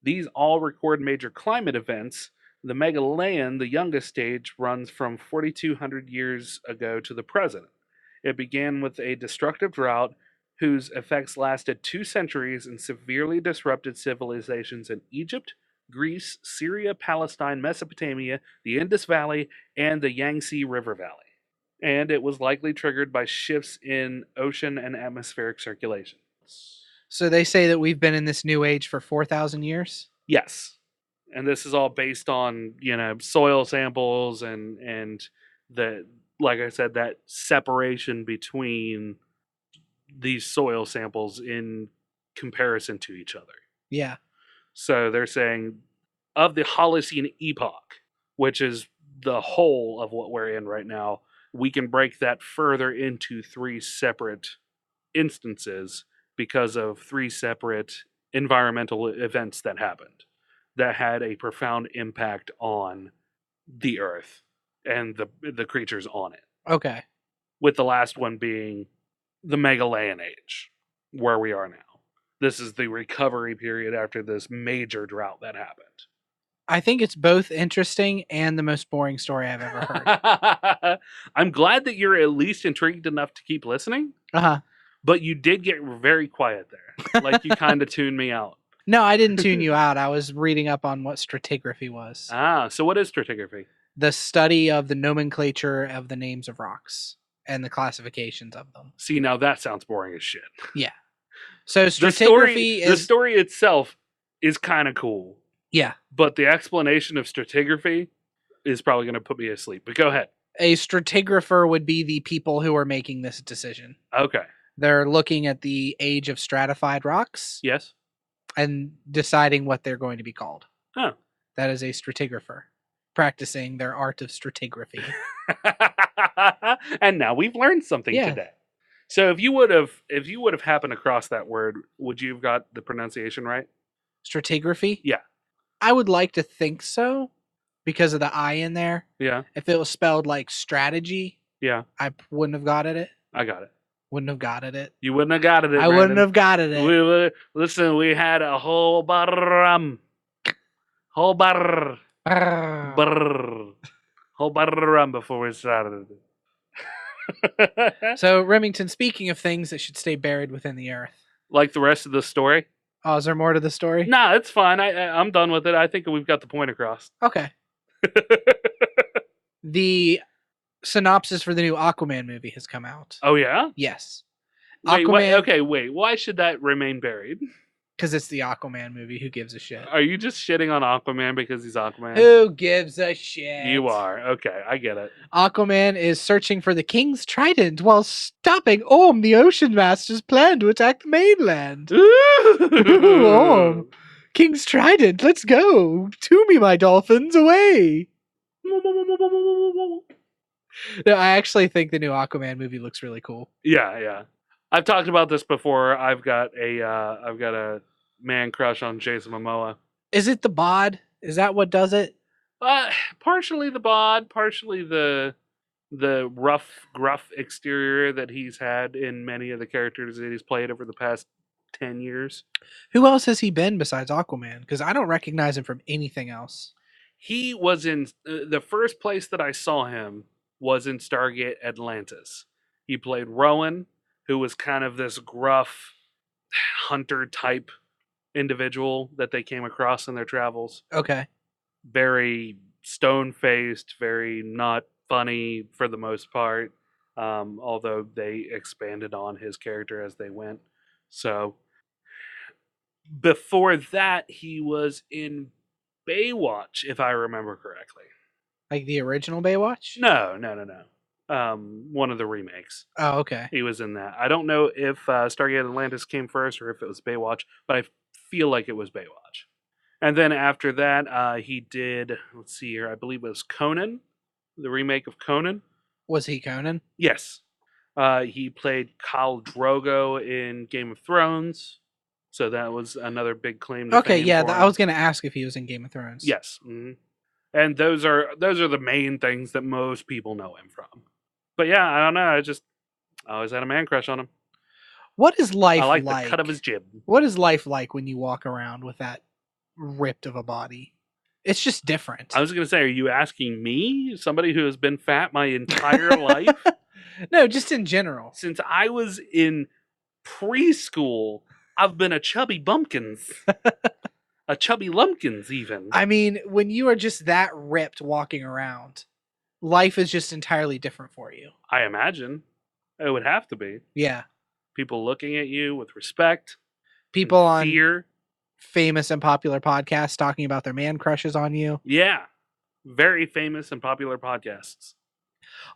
These all record major climate events. The Meghalayan, the youngest stage, runs from 4,200 years ago to the present. It began with a destructive drought whose effects lasted 2 centuries and severely disrupted civilizations in Egypt, Greece, Syria, Palestine, Mesopotamia, the Indus Valley, and the Yangtze River Valley. And it was likely triggered by shifts in ocean and atmospheric circulation. So they say that we've been in this new age for 4,000 years? Yes. And this is all based on, soil samples and the, like I said, that separation between these soil samples in comparison to each other. Yeah. So they're saying of the Holocene epoch, which is the whole of what we're in right now, we can break that further into 3 separate instances because of 3 separate environmental events that happened that had a profound impact on the Earth and the creatures on it. Okay. With the last one being the Meghalayan Age, where we are now. This is the recovery period after this major drought that happened. I think it's both interesting and the most boring story I've ever heard. I'm glad that you're at least intrigued enough to keep listening. Uh-huh. But you did get very quiet there. Like you kind of tuned me out. No, I didn't tune you out. I was reading up on what stratigraphy was. So what is stratigraphy? The study of the nomenclature of the names of rocks and the classifications of them. See, now that sounds boring as shit. Yeah. So stratigraphy the story itself is kind of cool. Yeah. But the explanation of stratigraphy is probably going to put me asleep. But go ahead. A stratigrapher would be the people who are making this decision. Okay. They're looking at the age of stratified rocks. Yes. And deciding what they're going to be called. Oh. That is a stratigrapher practicing their art of stratigraphy. And now we've learned something today. So if you would have happened across that word, would you have got the pronunciation right? Stratigraphy? Yeah. I would like to think so because of the I in there. Yeah. If it was spelled like strategy, yeah, I wouldn't have got it. I got it. Wouldn't have got it. You wouldn't have got it. I wouldn't have got it. We had a whole bar rum. Whole bar. Brr. Whole bar rum before we started. So, Remington, speaking of things that should stay buried within the earth. Like the rest of the story? Oh, is there more to the story? Nah, it's fine. I'm done with it. I think we've got the point across. Okay. The synopsis for the new Aquaman movie has come out. Oh, yeah? Yes. Wait. Why should that remain buried? Because it's the Aquaman movie. Who gives a shit? Are you just shitting on Aquaman because he's Aquaman? Who gives a shit? You are. Okay, I get it. Aquaman is searching for the King's Trident while stopping Orm, the Ocean Master's plan to attack the mainland. Orm. King's Trident, let's go. To me, my dolphins, away. No, I actually think the new Aquaman movie looks really cool. Yeah. I've talked about this before. I've got a man crush on Jason Momoa. Is it the bod? Is that what does it? Partially the bod, partially the rough, gruff exterior that he's had in many of the characters that he's played over the past 10 years. Who else has he been besides Aquaman? Because I don't recognize him from anything else. He was in the first place that I saw him was in Stargate Atlantis. He played Rowan, who was kind of this gruff hunter type individual that they came across in their travels. Okay. Very stone-faced, very not funny for the most part, although they expanded on his character as they went. So, before that, he was in Baywatch, if I remember correctly. Like the original Baywatch? No. One of the remakes. Oh, okay. He was in that. I don't know if Stargate Atlantis came first or if it was Baywatch, but I feel like it was Baywatch. And then after that, he did, let's see here, I believe it was Conan, the remake of Conan. Was he Conan? Yes. He played Khal Drogo in Game of Thrones. So that was another big claim to fame for him. I was going to ask if he was in Game of Thrones. Yes. Mm-hmm. And those are the main things that most people know him from. But yeah, I don't know. I always had a man crush on him. What is life like? I like the cut of his jib. What is life like when you walk around with that ripped of a body? It's just different. I was going to say, are you asking me, somebody who has been fat my entire life? No, just in general. Since I was in preschool, I've been a chubby bumpkins. A chubby lumpkins, even. I mean, when you are just that ripped walking around, life is just entirely different for you. I imagine. It would have to be. Yeah. People looking at you with respect. People on fear. famous and popular podcasts talking about their man crushes on you. Yeah. Very famous and popular podcasts.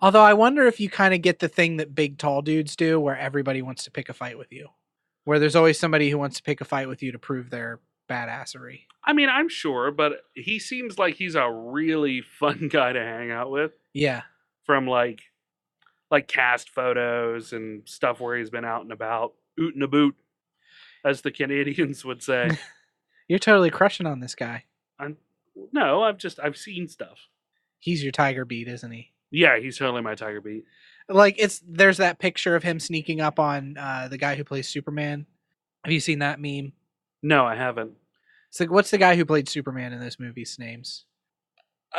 Although I wonder if you kind of get the thing that big tall dudes do where everybody wants to pick a fight with you. Where there's always somebody who wants to pick a fight with you to prove their badassery. I mean, I'm sure, but he seems like he's a really fun guy to hang out with. Yeah. From like cast photos and stuff where he's been out and about, oot and a boot, as the Canadians would say. You're totally crushing on this guy. No, I've seen stuff. He's your tiger beat, isn't he? Yeah, he's totally my tiger beat. Like there's that picture of him sneaking up on the guy who plays Superman. Have you seen that meme? No, I haven't. So what's the guy who played Superman in those movies' names?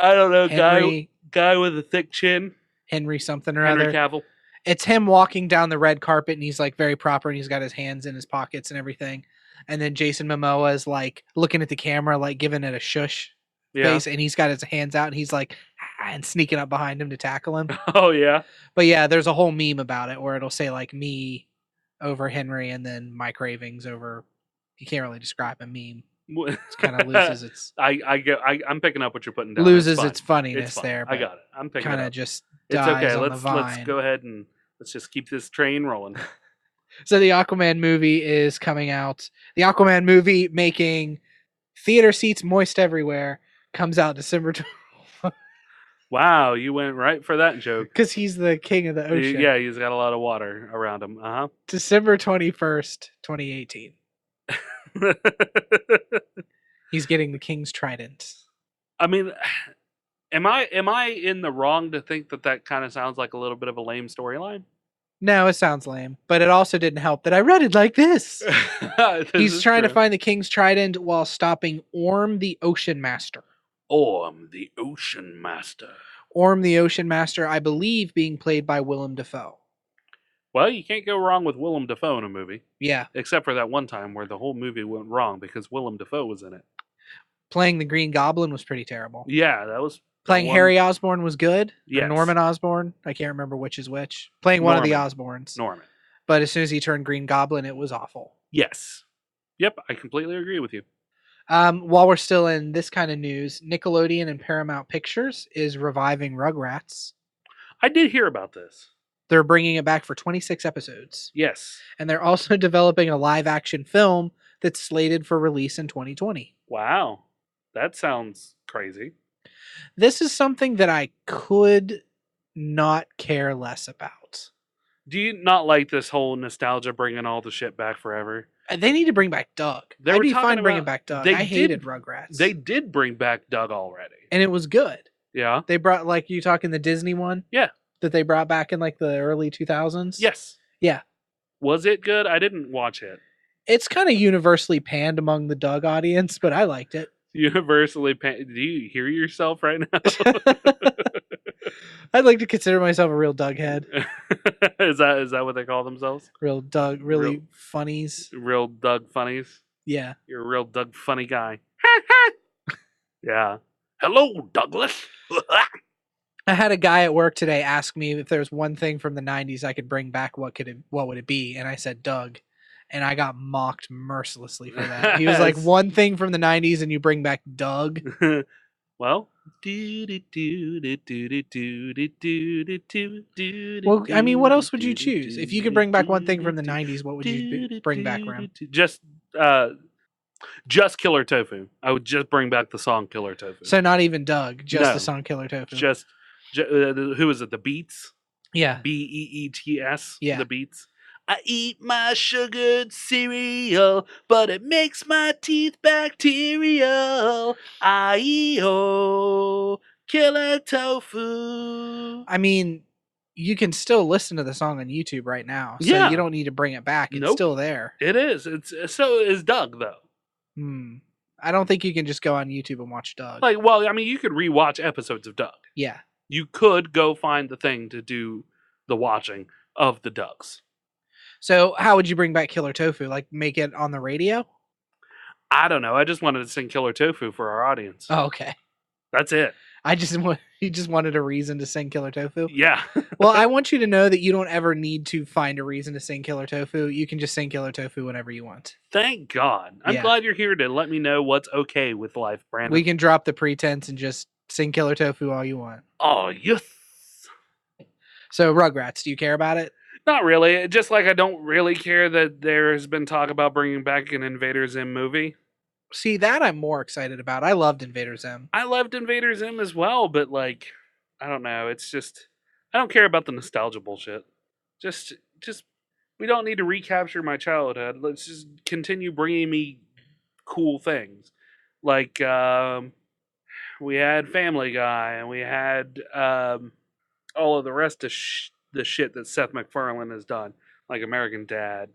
I don't know. Henry, guy with a thick chin. Henry something or Henry other. Cavill. It's him walking down the red carpet and he's like very proper and he's got his hands in his pockets and everything. And then Jason Momoa is like looking at the camera, like giving it a shush face, and he's got his hands out and he's like and sneaking up behind him to tackle him. Oh yeah. But yeah, there's a whole meme about it where it'll say like me over Henry and then Mike Ravings over. You can't really describe a meme. It kind of loses its. I'm picking up what you're putting down. Loses its funniness there. I got it. I'm picking it up. Kind of just it's dies okay. on Let's the vine. go ahead and let's just keep this train rolling. So the Aquaman movie is coming out. The Aquaman movie making theater seats moist everywhere comes out December 12th. Wow, you went right for that joke. Because he's the king of the ocean. Yeah, he's got a lot of water around him. December 21st, 2018. He's getting the King's Trident. I mean, am I in the wrong to think that kind of sounds like a little bit of a lame storyline? No, it sounds lame, but it also didn't help that I read it like this. He's trying to find the King's Trident while stopping Orm the Ocean Master. Orm the Ocean Master. Orm the Ocean Master, I believe, being played by Willem Dafoe. Well, you can't go wrong with Willem Dafoe in a movie. Yeah. Except for that one time where the whole movie went wrong because Willem Dafoe was in it. Playing the Green Goblin was pretty terrible. Yeah, that was... Playing Harry Osborn was good. Yes. Norman Osborn. I can't remember which is which. Playing one of the Osborns. Norman. But as soon as he turned Green Goblin, it was awful. Yes. Yep, I completely agree with you. While we're still in this kind of news, Nickelodeon and Paramount Pictures is reviving Rugrats. I did hear about this. They're bringing it back for 26 episodes. Yes. And they're also developing a live-action film that's slated for release in 2020. Wow. That sounds crazy. This is something that I could not care less about. Do you not like this whole nostalgia bringing all the shit back forever? They need to bring back Doug. I'd be fine bringing back Doug. I hated Rugrats. They did bring back Doug already. And it was good. Yeah. They brought, like, you talking the Disney one? Yeah. That they brought back in, like, the early 2000s? Yes. Yeah. Was it good? I didn't watch it. It's kind of universally panned among the Doug audience, but I liked it. Universally panned. Do you hear yourself right now? I'd like to consider myself a real Doug head. Is that what they call themselves? Real Doug, real funnies. Real Doug funnies? Yeah. You're a real Doug funny guy. Yeah. Hello, Douglas. I had a guy at work today ask me if there's one thing from the 90s I could bring back, what would it be? And I said Doug. And I got mocked mercilessly for that. He was like, one thing from the 90s and you bring back Doug? Well, I mean, what else would you choose? If you could bring back one thing from the 90s, what would you bring back, Ram? Just Killer Tofu. I would just bring back the song Killer Tofu. So not even Doug, just the song Killer Tofu. Who is it? The Beats? Yeah. Beets? Yeah. The Beats. I eat my sugared cereal, but it makes my teeth bacterial. I-E-O, Killer Tofu. I mean, you can still listen to the song on YouTube right now, so Yeah. you don't need to bring it back. It's still there. It is. So is Doug, though. I don't think you can just go on YouTube and watch Doug. You could rewatch episodes of Doug. Yeah. You could go find the thing to do the watching of the Dougs. So how would you bring back Killer Tofu? Like make it on the radio? I don't know. I just wanted to sing Killer Tofu for our audience. Oh, okay. That's it. I just want You just wanted a reason to sing Killer Tofu? Yeah. Well, I want you to know that you don't ever need to find a reason to sing Killer Tofu. You can just sing Killer Tofu whenever you want. Thank God. I'm Yeah. glad you're here to let me know what's okay with life, Brandon. We can drop the pretense and just sing Killer Tofu all you want. Oh, yes. So, Rugrats, do you care about it? Not really. Just like I don't really care that there has been talk about bringing back an Invader Zim movie. See, that I'm more excited about. I loved Invader Zim. I loved Invader Zim as well, but like, I don't know. It's just, I don't care about the nostalgia bullshit. Just, we don't need to recapture my childhood. Let's just continue bringing me cool things. Like, we had Family Guy, and we had all of the rest of the shit that Seth MacFarlane has done, like American Dad.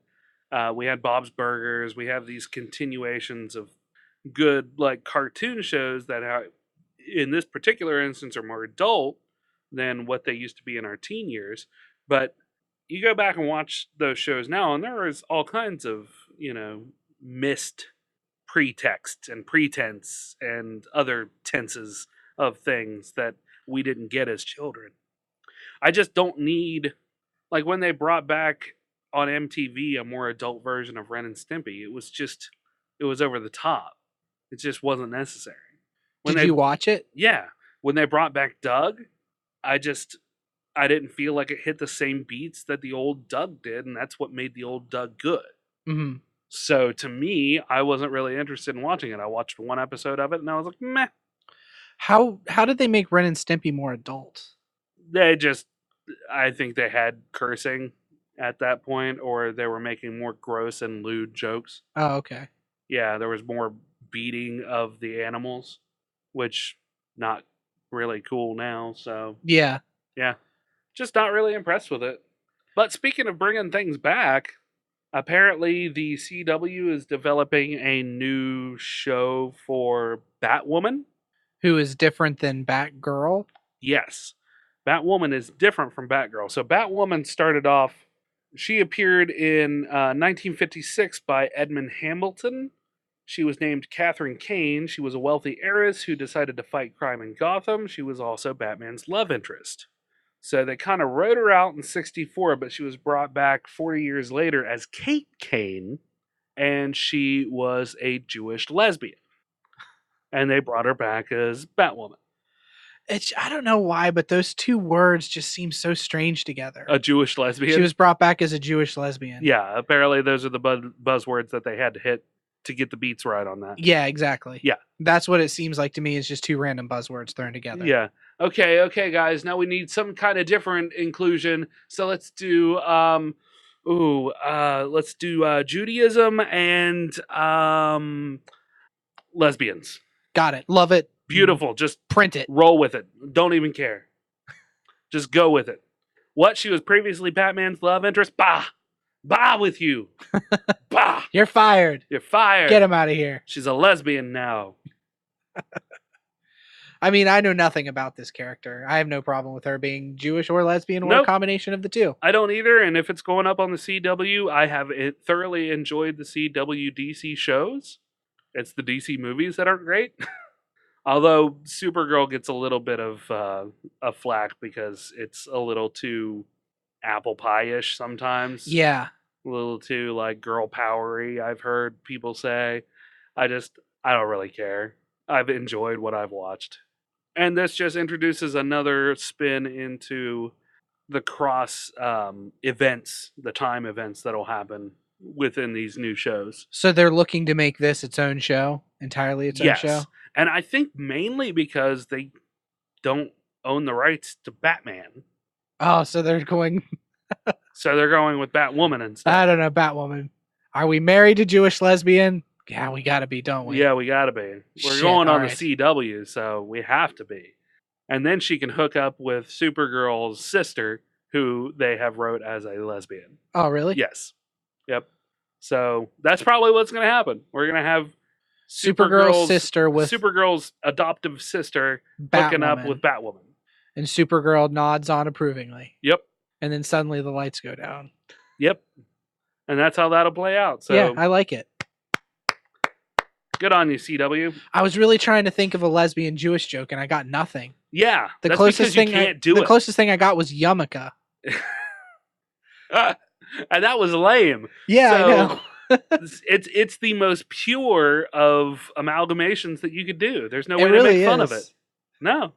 We had Bob's Burgers. We have these continuations of good, like, cartoon shows that are, in this particular instance, are more adult than what they used to be in our teen years. But you go back and watch those shows now, and there is all kinds of, missed pretext and pretense and other tenses of things that we didn't get as children. I just don't need, like, when they brought back on MTV a more adult version of Ren and Stimpy, it was over the top. It just wasn't necessary. Did you watch it? Yeah. When they brought back Doug, I didn't feel like it hit the same beats that the old Doug did, and that's what made the old Doug good. Mm-hmm. So to me, I wasn't really interested in watching it. I watched one episode of it, and I was like, meh. How did they make Ren and Stimpy more adult? I think they had cursing at that point, or they were making more gross and lewd jokes. Oh, okay. Yeah, there was more beating of the animals, which not really cool now. So yeah, just not really impressed with it. But speaking of bringing things back, apparently the CW is developing a new show for Batwoman, who is different than Batgirl. Yes, Batwoman is different from Batgirl. So Batwoman started off. She appeared in 1956 by Edmund Hamilton. She was named Catherine Kane. She was a wealthy heiress who decided to fight crime in Gotham. She was also Batman's love interest. So they kind of wrote her out in 64, but she was brought back 40 years later as Kate Kane, and she was a Jewish lesbian. And they brought her back as Batwoman. I don't know why, but those two words just seem so strange together. A Jewish lesbian? She was brought back as a Jewish lesbian. Yeah, apparently those are the buzzwords that they had to hit to get the beats right on that. Yeah, exactly. Yeah. That's what it seems like to me, is just two random buzzwords thrown together. Yeah. Okay, guys. Now we need some kind of different inclusion. So let's do Judaism and lesbians. Got it. Love it. Beautiful. Just print it. Roll with it. Don't even care. Just go with it. What? She was previously Batman's love interest? Bah with you. Bah. You're fired. You're fired. Get him out of here. She's a lesbian now. I mean, I know nothing about this character. I have no problem with her being Jewish or lesbian or a combination of the two. I don't either. And if it's going up on the CW, I have thoroughly enjoyed the CW DC shows. It's the DC movies that aren't great. Although Supergirl gets a little bit of a flack because it's a little too apple pie-ish sometimes. Yeah. A little too like girl powery, I've heard people say. I don't really care. I've enjoyed what I've watched. And this just introduces another spin into the cross events, the time events that'll happen within these new shows. So they're looking to make this its own show, entirely its own show? And I think mainly because they don't own the rights to Batman. Oh, so they're going... So they're going with Batwoman instead. I don't know, Batwoman. Are we married to Jewish lesbian? Yeah, we gotta be, don't we? Yeah, we gotta be. We're going on the CW, so we have to be. And then she can hook up with Supergirl's sister, who they have wrote as a lesbian. Oh, really? Yes. Yep. So that's probably what's going to happen. We're going to have Supergirl's sister with Supergirl's adoptive sister hooking up with Batwoman. And Supergirl nods on approvingly. Yep. And then suddenly the lights go down. Yep. And that's how that'll play out. So yeah, I like it. Good on you, CW. I was really trying to think of a lesbian Jewish joke, and I got nothing. Yeah, The that's closest because you thing can't do the it. closest thing I got was Yamaka. And that was lame. Yeah, I know. it's the most pure of amalgamations that you could do. There's no It way really to make fun of is. it. No.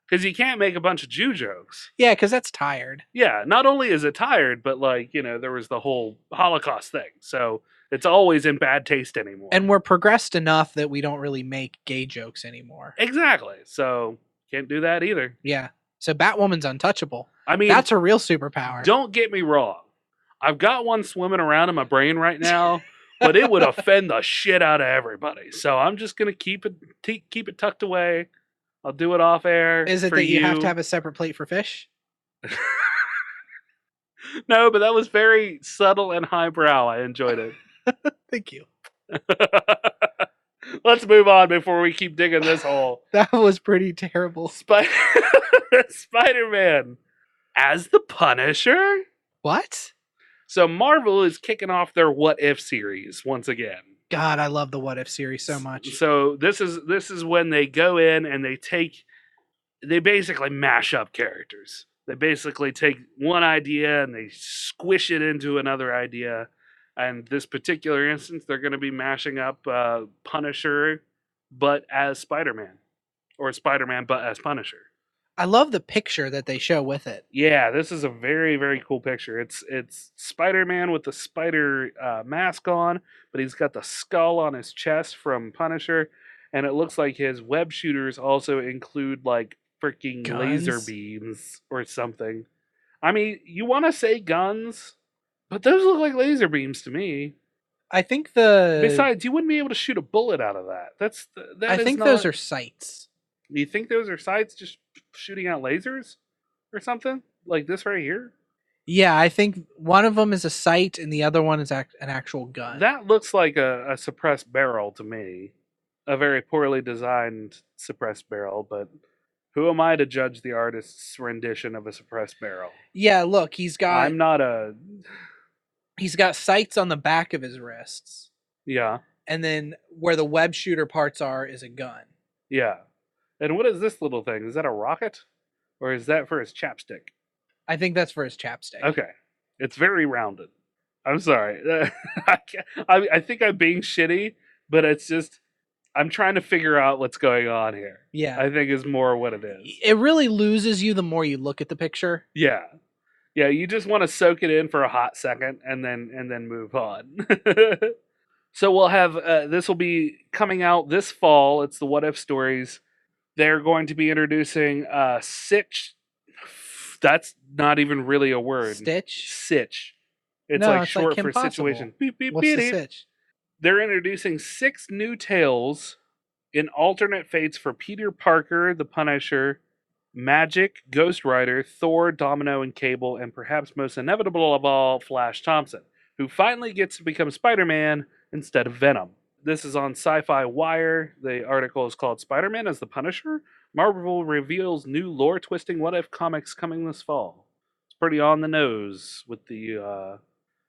Because you can't make a bunch of Jew jokes. Yeah, because that's tired. Yeah, not only is it tired, but there was the whole Holocaust thing. So it's always in bad taste anymore. And we're progressed enough that we don't really make gay jokes anymore. Exactly. So can't do that either. Yeah. So Batwoman's untouchable. I mean, That's a real superpower. Don't get me wrong. I've got one swimming around in my brain right now, but it would offend the shit out of everybody. So I'm just gonna keep it tucked away. I'll do it off air. Is it for that you have to have a separate plate for fish? No, but that was very subtle and highbrow. I enjoyed it. Thank you. Let's move on before we keep digging this hole. That was pretty terrible. Spider-Man as the Punisher? What? So Marvel is kicking off their What If series once again. God, I love the What If series so much. So this is when they go in and they basically mash up characters. They basically take one idea and they squish it into another idea. And this particular instance, they're going to be mashing up Punisher, but as Spider-Man. Or Spider-Man, but as Punisher. I love the picture that they show with it. Yeah, this is a very, very cool picture. It's Spider-Man with the spider mask on, but he's got the skull on his chest from Punisher, and it looks like his web shooters also include like freaking laser beams or something. I mean, you want to say guns, but those look like laser beams to me. I think Besides, you wouldn't be able to shoot a bullet out of that. I think those are sights. You think those are sights just shooting out lasers or something like this right here? Yeah, I think one of them is a sight and the other one is an actual gun. That looks like a suppressed barrel to me. A very poorly designed suppressed barrel, but who am I to judge the artist's rendition of a suppressed barrel? Yeah, look, he's got sights on the back of his wrists. Yeah. And then where the web shooter parts are is a gun. Yeah. And what is this little thing? Is that a rocket? Or is that for his chapstick? I think that's for his chapstick. Okay. It's very rounded. I'm sorry. I think I'm being shitty, but it's just, I'm trying to figure out what's going on here. Yeah. I think is more what it is. It really loses you the more you look at the picture. Yeah. Yeah, you just want to soak it in for a hot second and then move on. So we'll have, this will be coming out this fall. It's the What If stories. They're going to be introducing Sitch. That's not even really a word. Sitch. It's like short for situation. Beep, beep, What's beep, the beep. sitch? They're introducing 6 new tales in alternate fates for Peter Parker, the Punisher, Magic, Ghost Rider, Thor, Domino, and Cable, and perhaps most inevitable of all, Flash Thompson, who finally gets to become Spider-Man instead of Venom. This is on Sci-Fi Wire. The article is called Spider-Man as the Punisher. Marvel reveals new lore-twisting what-if comics coming this fall. It's pretty on the nose with the...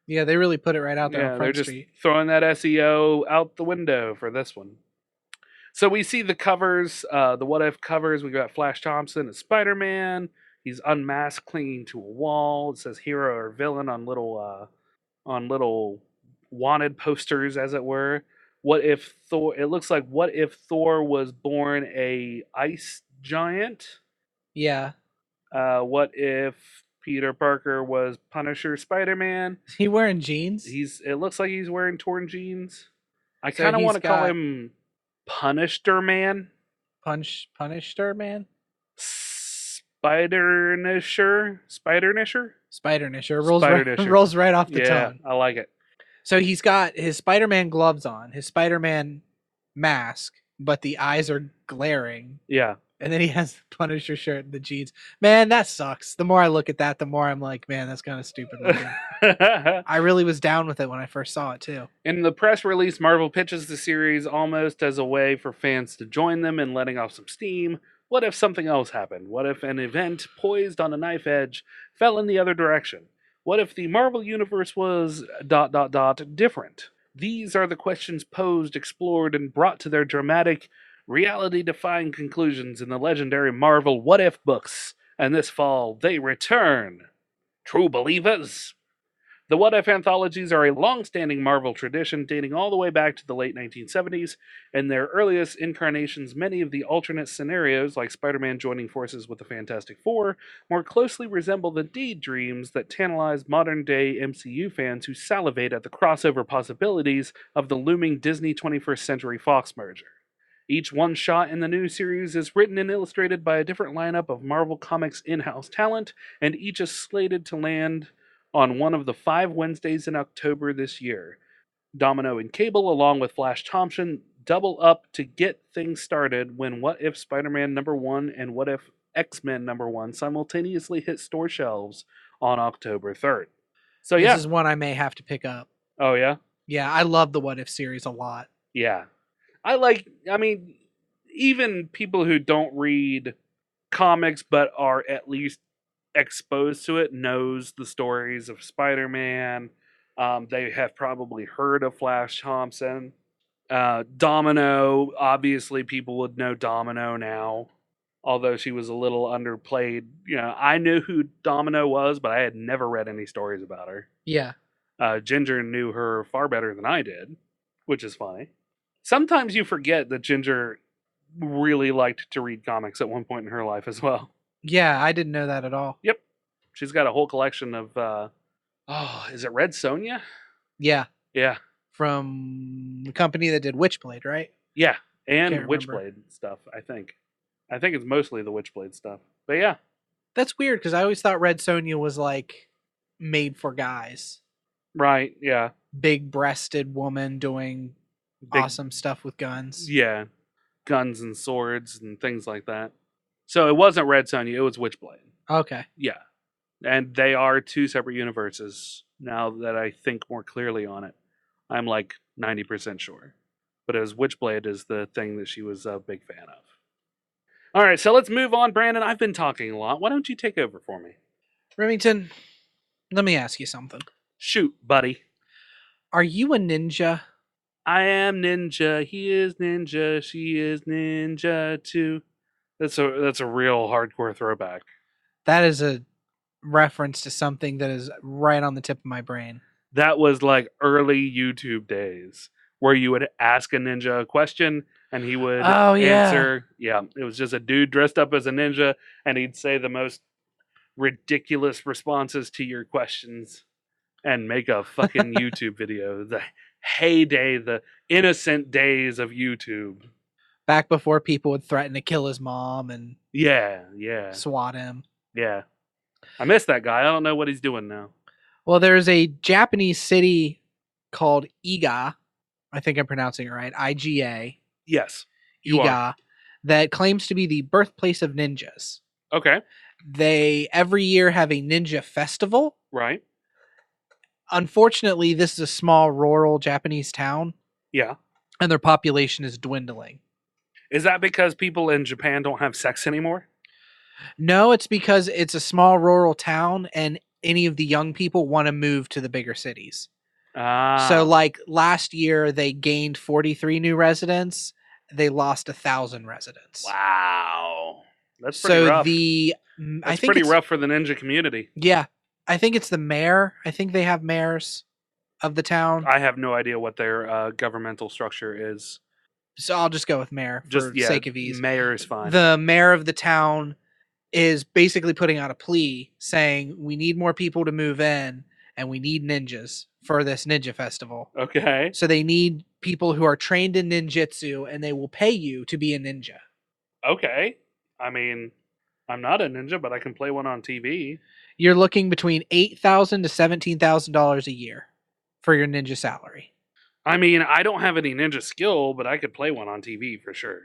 Yeah, they really put it right out there on Front they're Street. just throwing that SEO out the window for this one. So we see the covers, the what-if covers. We got Flash Thompson as Spider-Man. He's unmasked, clinging to a wall. It says hero or villain on little wanted posters, as it were. What if Thor? It looks like what if Thor was born a ice giant? Yeah. What if Peter Parker was Punisher Spider-Man? Is he wearing jeans? It looks like he's wearing torn jeans. I kind of want to call him Punisher Man. Punisher Man? Spider-Nisher. Rolls right off the tongue. I like it. So he's got his Spider-Man gloves on, his Spider-Man mask, but the eyes are glaring. Yeah. And then he has the Punisher shirt and the jeans. Man, that sucks. The more I look at that, the more I'm like, man, that's kind of stupid looking. I really was down with it when I first saw it, too. In the press release, Marvel pitches the series almost as a way for fans to join them in letting off some steam. What if something else happened? What if an event poised on a knife edge fell in the other direction? What if the Marvel Universe was ... different? These are the questions posed, explored, and brought to their dramatic, reality-defying conclusions in the legendary Marvel What If books. And this fall, they return. True believers? The What If anthologies are a long-standing Marvel tradition dating all the way back to the late 1970s. In their earliest incarnations, many of the alternate scenarios, like Spider-Man joining forces with the Fantastic Four, more closely resemble the daydreams that tantalize modern-day MCU fans who salivate at the crossover possibilities of the looming Disney 21st Century Fox merger. Each one-shot in the new series is written and illustrated by a different lineup of Marvel Comics in-house talent, and each is slated to land on one of the 5 Wednesdays in October this year. Domino and Cable, along with Flash Thompson, double up to get things started when What If Spider-Man #1 and What If X-Men #1 simultaneously hit store shelves on October 3rd. So yeah. This is one I may have to pick up. Oh yeah? Yeah, I love the What If series a lot. Yeah. Even people who don't read comics but are at least exposed to it knows the stories of Spider-Man. They have probably heard of Flash Thompson. Domino, obviously people would know Domino now, although she was a little underplayed. I knew who Domino was, but I had never read any stories about her. Yeah. Ginger knew her far better than I did, which is funny. Sometimes you forget that Ginger really liked to read comics at one point in her life as well. Yeah, I didn't know that at all. Yep. She's got a whole collection of, is it Red Sonja? Yeah. Yeah. From the company that did Witchblade, right? Yeah, and Can't remember. Witchblade stuff, I think. I think it's mostly the Witchblade stuff. But yeah. That's weird, because I always thought Red Sonja was, like, made for guys. Right, yeah. Big-breasted woman doing awesome stuff with guns. Yeah. Guns and swords and things like that. So it wasn't Red Sonja, it was Witchblade. Okay. Yeah. And they are 2 separate universes, now that I think more clearly on it. I'm like 90% sure. But it was Witchblade is the thing that she was a big fan of. All right, so let's move on, Brandon. I've been talking a lot. Why don't you take over for me? Remington, let me ask you something. Shoot, buddy. Are you a ninja? I am ninja. He is ninja. She is ninja too. That's a real hardcore throwback. That is a reference to something that is right on the tip of my brain. That was like early YouTube days where you would ask a ninja a question and he would answer. Yeah, it was just a dude dressed up as a ninja and he'd say the most ridiculous responses to your questions and make a fucking YouTube video. The heyday, the innocent days of YouTube. Back before people would threaten to kill his mom and swat him. Yeah. I miss that guy. I don't know what he's doing now. Well, there's a Japanese city called Iga. I think I'm pronouncing it right. IGA. Yes. You Iga. are. That claims to be the birthplace of ninjas. Okay. They every year have a ninja festival. Right. Unfortunately, this is a small rural Japanese town. Yeah. And their population is dwindling. Is that because people in Japan don't have sex anymore? No, it's because it's a small rural town and any of the young people want to move to the bigger cities. So like last year they gained 43 new residents. They lost 1,000 residents. Wow. That's pretty rough. That's pretty rough for the ninja community. Yeah. I think it's the mayor. I think they have mayors of the town. I have no idea what their governmental structure is. So I'll just go with mayor for sake of ease. Mayor is fine. The mayor of the town is basically putting out a plea saying we need more people to move in and we need ninjas for this ninja festival. Okay. So they need people who are trained in ninjutsu and they will pay you to be a ninja. Okay. I mean, I'm not a ninja, but I can play one on TV. You're looking between $8,000 to $17,000 a year for your ninja salary. I mean, I don't have any ninja skill, but I could play one on TV for sure.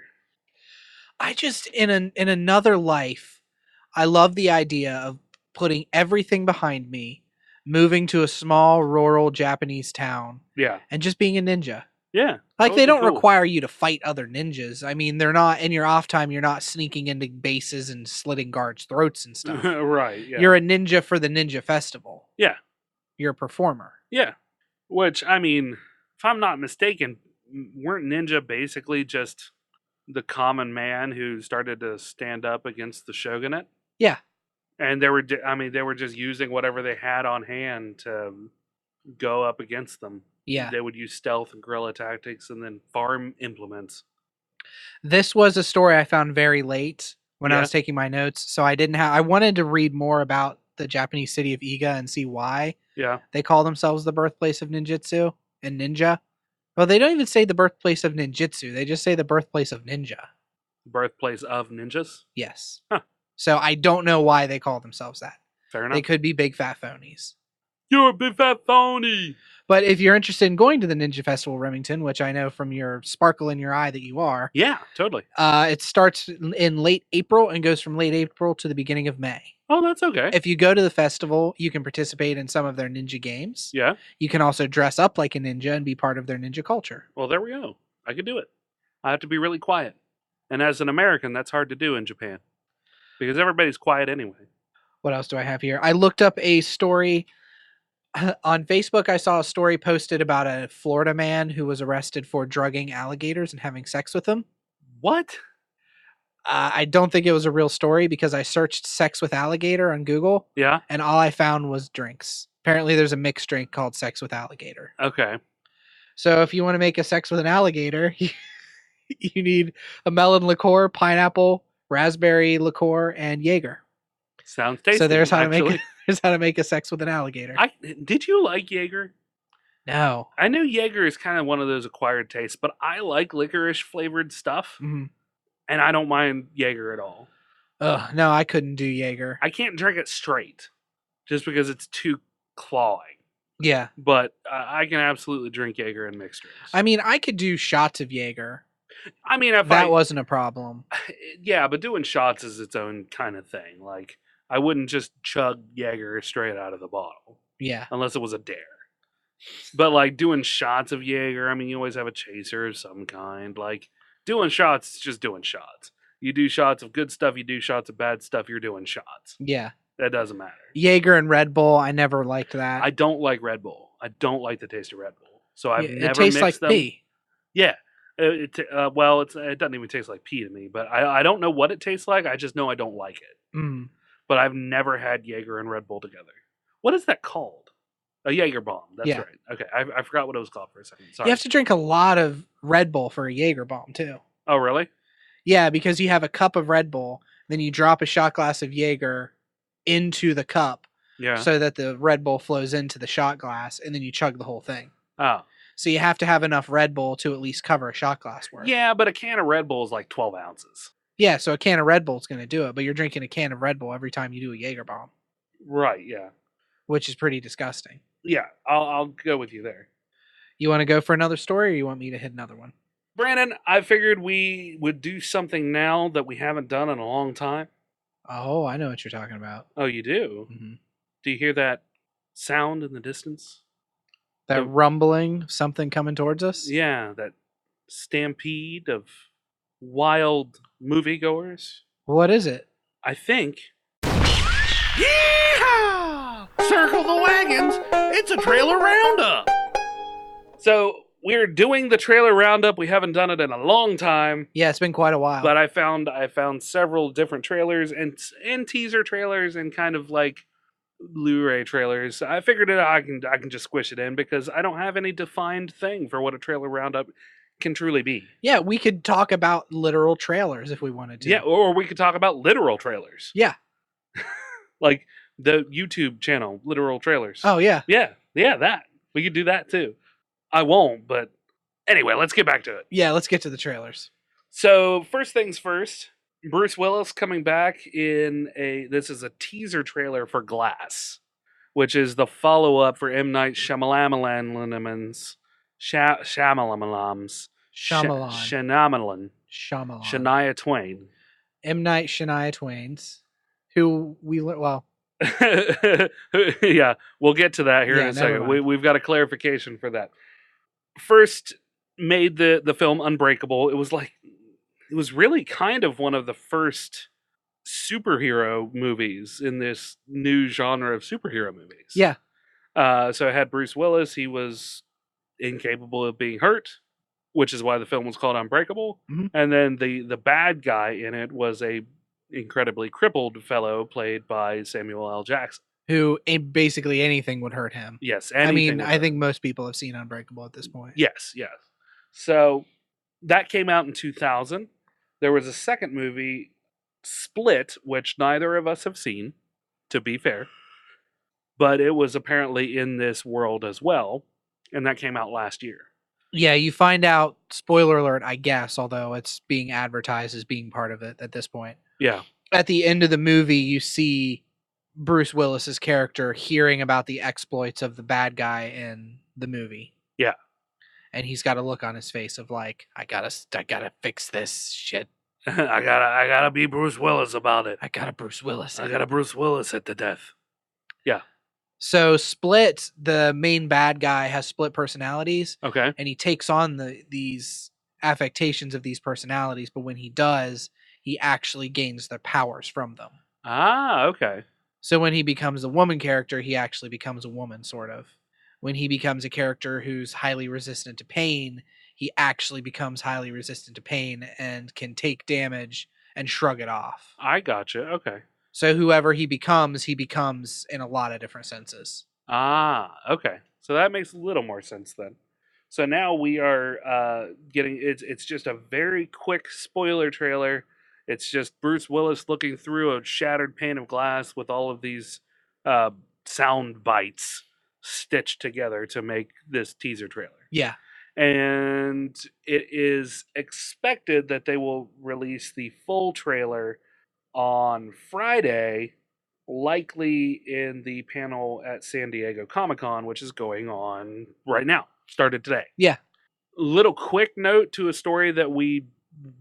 I just, in another life, I love the idea of putting everything behind me, moving to a small rural Japanese town. Yeah. And just being a ninja. Yeah. Like, they don't require you to fight other ninjas. I mean, they're not, in your off time, you're not sneaking into bases and slitting guards' throats and stuff. Right, yeah. You're a ninja for the ninja festival. Yeah. You're a performer. Yeah. Which, I mean, if I'm not mistaken, weren't ninja basically just the common man who started to stand up against the shogunate? Yeah. And they were, they were just using whatever they had on hand to go up against them. Yeah. They would use stealth and guerrilla tactics and then farm implements. This was a story I found very late when I Yeah. was taking my notes, so I wanted to read more about the Japanese city of Iga and see why Yeah. they call themselves the birthplace of ninjutsu and ninja. Well, they don't even say the birthplace of ninjutsu. They just say the birthplace of ninja. Birthplace of ninjas? Yes. Huh. So I don't know why they call themselves that. Fair enough. They could be big fat phonies. You're a big fat phony! But if you're interested in going to the Ninja Festival Remington, which I know from your sparkle in your eye that you are, Yeah, totally. it starts in late April and goes from late April to the beginning of May. Oh, that's okay. If you go to the festival, you can participate in some of their ninja games. Yeah. You can also dress up like a ninja and be part of their ninja culture. Well, there we go. I could do it. I have to be really quiet. And as an American, that's hard to do in Japan. Because everybody's quiet anyway. What else do I have here? I looked up a story on Facebook. I saw a story posted about a Florida man who was arrested for drugging alligators and having sex with them. What? I don't think it was a real story because I searched sex with alligator on Google Yeah? and all I found was drinks. Apparently there's a mixed drink called sex with alligator. Okay. So if you want to make a sex with an alligator, you need a melon liqueur, pineapple, raspberry liqueur, and Jaeger. Sounds tasty. So there's how actually. to make a sex with an alligator. Did you like Jaeger? No. I know Jaeger is kind of one of those acquired tastes, but I like licorice flavored stuff, Mm-hmm. and I don't mind Jaeger at all. Ugh, no, I couldn't do Jaeger. I can't drink it straight, just because it's too clawing. Yeah. But I can absolutely drink Jaeger in mixed drinks. I mean, I could do shots of Jaeger. I mean, if That wasn't a problem. yeah, but doing shots is its own kind of thing. Like, I wouldn't just chug Jaeger straight out of the bottle Yeah. unless it was a dare. But like doing shots of Jaeger, I mean, you always have a chaser of some kind. Like doing shots is just doing shots. You do shots of good stuff, you do shots of bad stuff, you're doing shots. Yeah. That doesn't matter. Jaeger and Red Bull, I never liked that. I don't like Red Bull. I don't like the taste of Red Bull. So I've Yeah, never it tastes mixed like them. pee. Yeah. It doesn't even taste like pee to me, but I don't know what it tastes like. I just know I don't like it. Mm. But I've never had Jaeger and Red Bull together. What is that called? A Jaeger bomb. That's Yeah. right. Okay, I forgot what it was called for a second. Sorry. You have to drink a lot of Red Bull for a Jaeger bomb, too. Oh, really? Yeah, because you have a cup of Red Bull, then you drop a shot glass of Jaeger into the cup Yeah. so that the Red Bull flows into the shot glass, and then you chug the whole thing. Oh. So you have to have enough Red Bull to at least cover a shot glass worth. Yeah, but a can of Red Bull is like 12 ounces. Yeah, so a can of Red Bull is going to do it, but you're drinking a can of Red Bull every time you do a Jaeger bomb, Right, yeah. which is pretty disgusting. Yeah, I'll go with you there. You want to go for another story, or you want me to hit another one? Brandon, I figured we would do something now that we haven't done in a long time. Oh, I know what you're talking about. Oh, you do? Mm-hmm. Do you hear that sound in the distance? That The- rumbling, something coming towards us? Yeah, that stampede of wild moviegoers. What is it? I think. Yeehaw! Circle the wagons. It's a trailer roundup. So we're doing the trailer roundup. We haven't done it in a long time, Yeah, it's been quite a while. but I found several different trailers and teaser trailers and kind of like Blu Ray trailers. I figured I can just squish it in because I don't have any defined thing for what a trailer roundup can truly be. Yeah, we could talk about literal trailers if we wanted to. Yeah, or we could talk about literal trailers. Yeah. Like the YouTube channel, literal trailers. Oh, yeah. Yeah, that. We could do that too. I won't, but anyway, let's get back to it. Yeah, let's get to the trailers. So, first things first, Bruce Willis coming back this is a teaser trailer for Glass, which is the follow-up for M. Night Shyamalan's Shyamalan. Shyamalan. Shania Twain. M. Night Shania Twain's, who well, Yeah, we'll get to that here in Yeah, a never second. mind. We've got a clarification for that. First made the film Unbreakable. It was really kind of one of the first superhero movies in this new genre of superhero movies. yeah. So it had Bruce Willis. He was incapable of being hurt, which is why the film was called Unbreakable. Mhm. And then the bad guy in it was a incredibly crippled fellow played by Samuel L. Jackson. Who basically anything would hurt him. Yes, I anything mean, would I hurt. think most people have seen Unbreakable at this point. Yes. So that came out in 2000. There was a second movie, Split, which neither of us have seen, to be fair. But it was apparently in this world as well, and that came out last year. Yeah, you find out, spoiler alert, I guess, although it's being advertised as being part of it at this point. Yeah. At the end of the movie, you see Bruce Willis's character hearing about the exploits of the bad guy in the movie. Yeah. And he's got a look on his face of like, I gotta fix this shit. I gotta be Bruce Willis about it. I gotta Bruce Willis. I gotta Bruce Willis at the death. Yeah. So Split, the main bad guy, has split personalities. Okay. And he takes on these affectations of these personalities, but when he does, he actually gains their powers from them. Ah, okay. So when he becomes a woman character, he actually becomes a woman, sort of. When he becomes a character who's highly resistant to pain, he actually becomes highly resistant to pain and can take damage and shrug it off. I gotcha. Okay. So whoever he becomes in a lot of different senses. Ah, okay. So that makes a little more sense then. So now we are getting it's just a very quick spoiler trailer. It's just Bruce Willis looking through a shattered pane of glass with all of these sound bites stitched together to make this teaser trailer. Yeah. And it is expected that they will release the full trailer on Friday, likely in the panel at San Diego Comic-Con, which is going on right now. Started today. Yeah. Little quick note to a story that we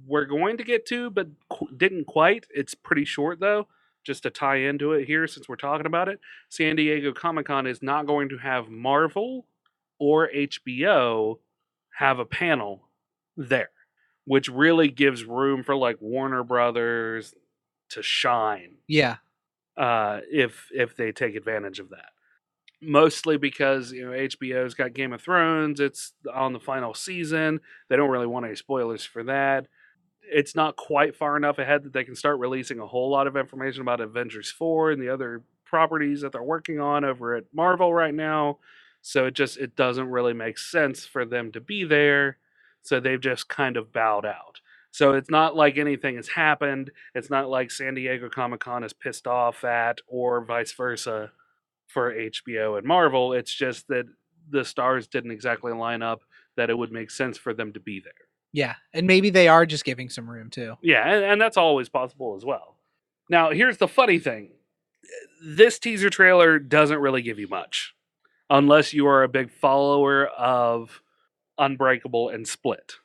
were going to get to, but didn't quite. It's pretty short, though, just to tie into it here since we're talking about it. San Diego Comic-Con is not going to have Marvel or HBO have a panel there, which really gives room for like Warner Brothers to shine. Yeah. If they take advantage of that. Mostly because, HBO's got Game of Thrones, it's on the final season. They don't really want any spoilers for that. It's not quite far enough ahead that they can start releasing a whole lot of information about Avengers 4 and the other properties that they're working on over at Marvel right now. So it doesn't really make sense for them to be there. So they've just kind of bowed out. So it's not like anything has happened. It's not like San Diego Comic-Con is pissed off at, or vice versa for HBO and Marvel. It's just that the stars didn't exactly line up that it would make sense for them to be there. Yeah. And maybe they are just giving some room too. Yeah, and that's always possible as well. Now, here's the funny thing. This teaser trailer doesn't really give you much. Unless you are a big follower of Unbreakable and Split.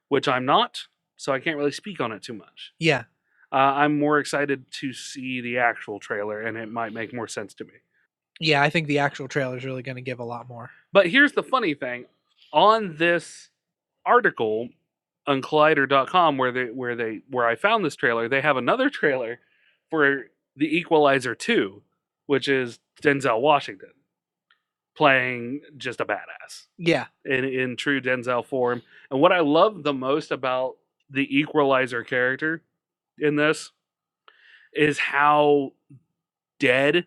Which I'm not, so I can't really speak on it too much. Yeah. I'm more excited to see the actual trailer, and it might make more sense to me. Yeah, I think the actual trailer is really going to give a lot more. But here's the funny thing. On this article on Collider.com where I found this trailer, they have another trailer for The Equalizer 2, which is Denzel Washington playing just a badass. Yeah. In true Denzel form. And what I love the most about the Equalizer character in this is how dead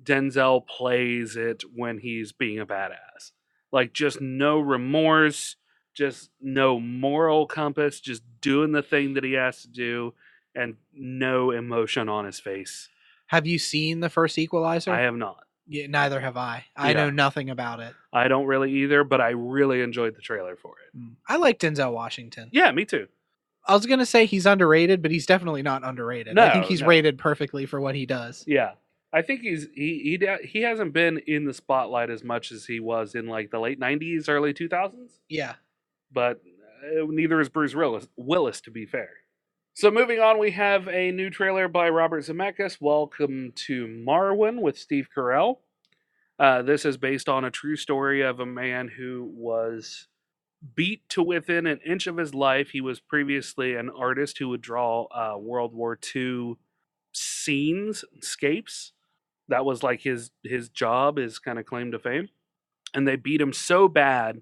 Denzel plays it when he's being a badass. Like, just no remorse, just no moral compass, just doing the thing that he has to do, and no emotion on his face. Have you seen the first Equalizer? I have not. Yeah, neither have I. I know nothing about it. I don't really either, but I really enjoyed the trailer for it. I like Denzel Washington. Yeah, me too. I was going to say he's underrated, but he's definitely not underrated. I think he's rated perfectly for what he does. Yeah. I think he hasn't been in the spotlight as much as he was in like the late 90s, early 2000s. Yeah. But neither is Bruce Willis, to be fair. So moving on, we have a new trailer by Robert Zemeckis, Welcome to Marwen, with Steve Carell. This is based on a true story of a man who was beat to within an inch of his life. He was previously an artist who would draw World War II scenes, scapes. That was like his job, his kind of claim to fame. and they beat him so bad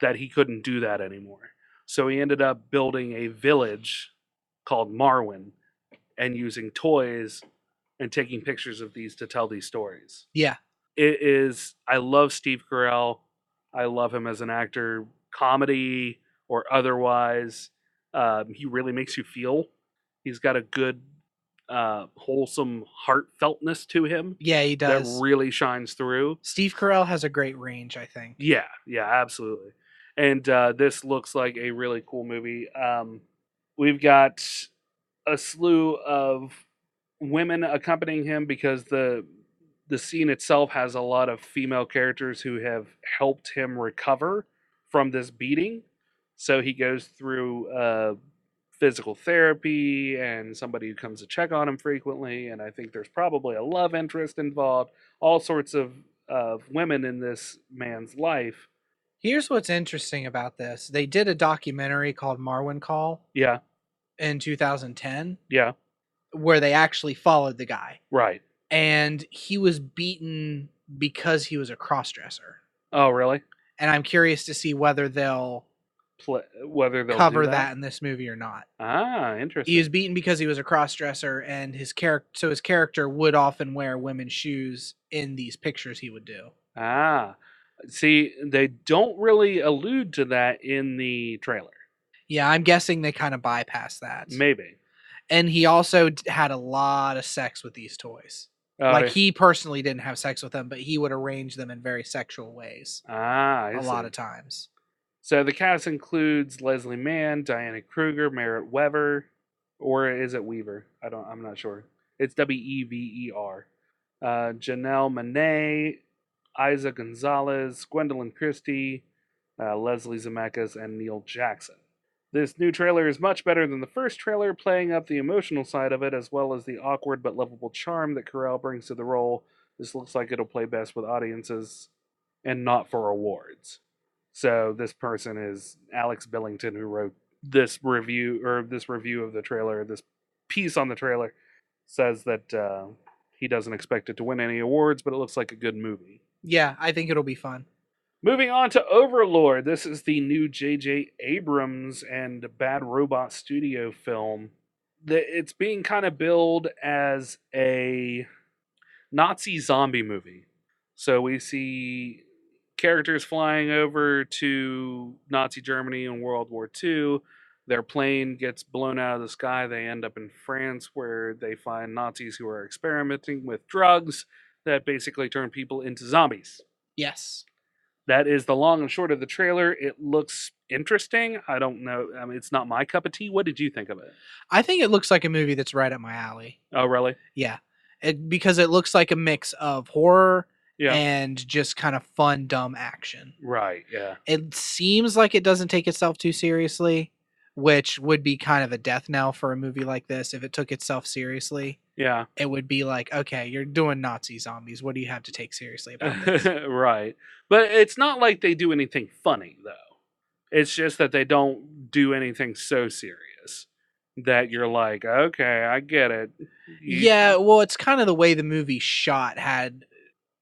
that he couldn't do that anymore. So he ended up building a village called Marwen and using toys and taking pictures of these to tell these stories. Yeah. I love Steve Carell. I love him as an actor, comedy or otherwise. He really makes you feel. He's got a good, wholesome heartfeltness to him. Yeah, he does. That really shines through. Steve Carell has a great range, I think. Yeah, absolutely. And this looks like a really cool movie. We've got a slew of women accompanying him because the scene itself has a lot of female characters who have helped him recover from this beating. So he goes through physical therapy and somebody who comes to check on him frequently. And I think there's probably a love interest involved. All sorts of women in this man's life. Here's what's interesting about this. They did a documentary called Marwen Call Yeah. in 2010. Yeah. Where they actually followed the guy. Right. And he was beaten because he was a crossdresser. Oh, really? And I'm curious to see whether they'll cover that in this movie or not. Ah, interesting. He was beaten because he was a crossdresser, and his character would often wear women's shoes in these pictures he would do. Ah. See, they don't really allude to that in the trailer. Yeah, I'm guessing they kind of bypass that. Maybe. And he also had a lot of sex with these toys. He personally didn't have sex with them, but he would arrange them in very sexual ways. Ah, a lot of times. So the cast includes Leslie Mann, Diana Kruger, Merritt Wever, or is it Weaver? I'm not sure. It's Wever. Janelle Monáe, Isa Gonzalez, Gwendolyn Christie, Leslie Zemeckis, and Neil Jackson. This new trailer is much better than the first trailer, playing up the emotional side of it as well as the awkward but lovable charm that Carell brings to the role. This looks like it'll play best with audiences and not for awards. So this person is Alex Billington, who wrote this review of the trailer. This piece on the trailer says that he doesn't expect it to win any awards, but it looks like a good movie. Yeah, I think it'll be fun. Moving on to Overlord. This is the new J.J. Abrams and Bad Robot Studio film. It's being kind of billed as a Nazi zombie movie. So we see characters flying over to Nazi Germany in World War II. Their plane gets blown out of the sky. They end up in France where they find Nazis who are experimenting with drugs that basically turn people into zombies. Yes. That is the long and short of the trailer. It looks interesting. I don't know. I mean, it's not my cup of tea. What did you think of it? I think it looks like a movie that's right up my alley. Oh, really? Yeah. Because it looks like a mix of horror and just kind of fun, dumb action. Right, yeah. It seems like it doesn't take itself too seriously, which would be kind of a death knell for a movie like this. If it took itself seriously, it would be like, okay, you're doing Nazi zombies. What do you have to take seriously about this? Right. But it's not like they do anything funny, though. It's just that they don't do anything so serious that you're like, okay, I get it. Yeah, well, it's kind of the way the movie shot had,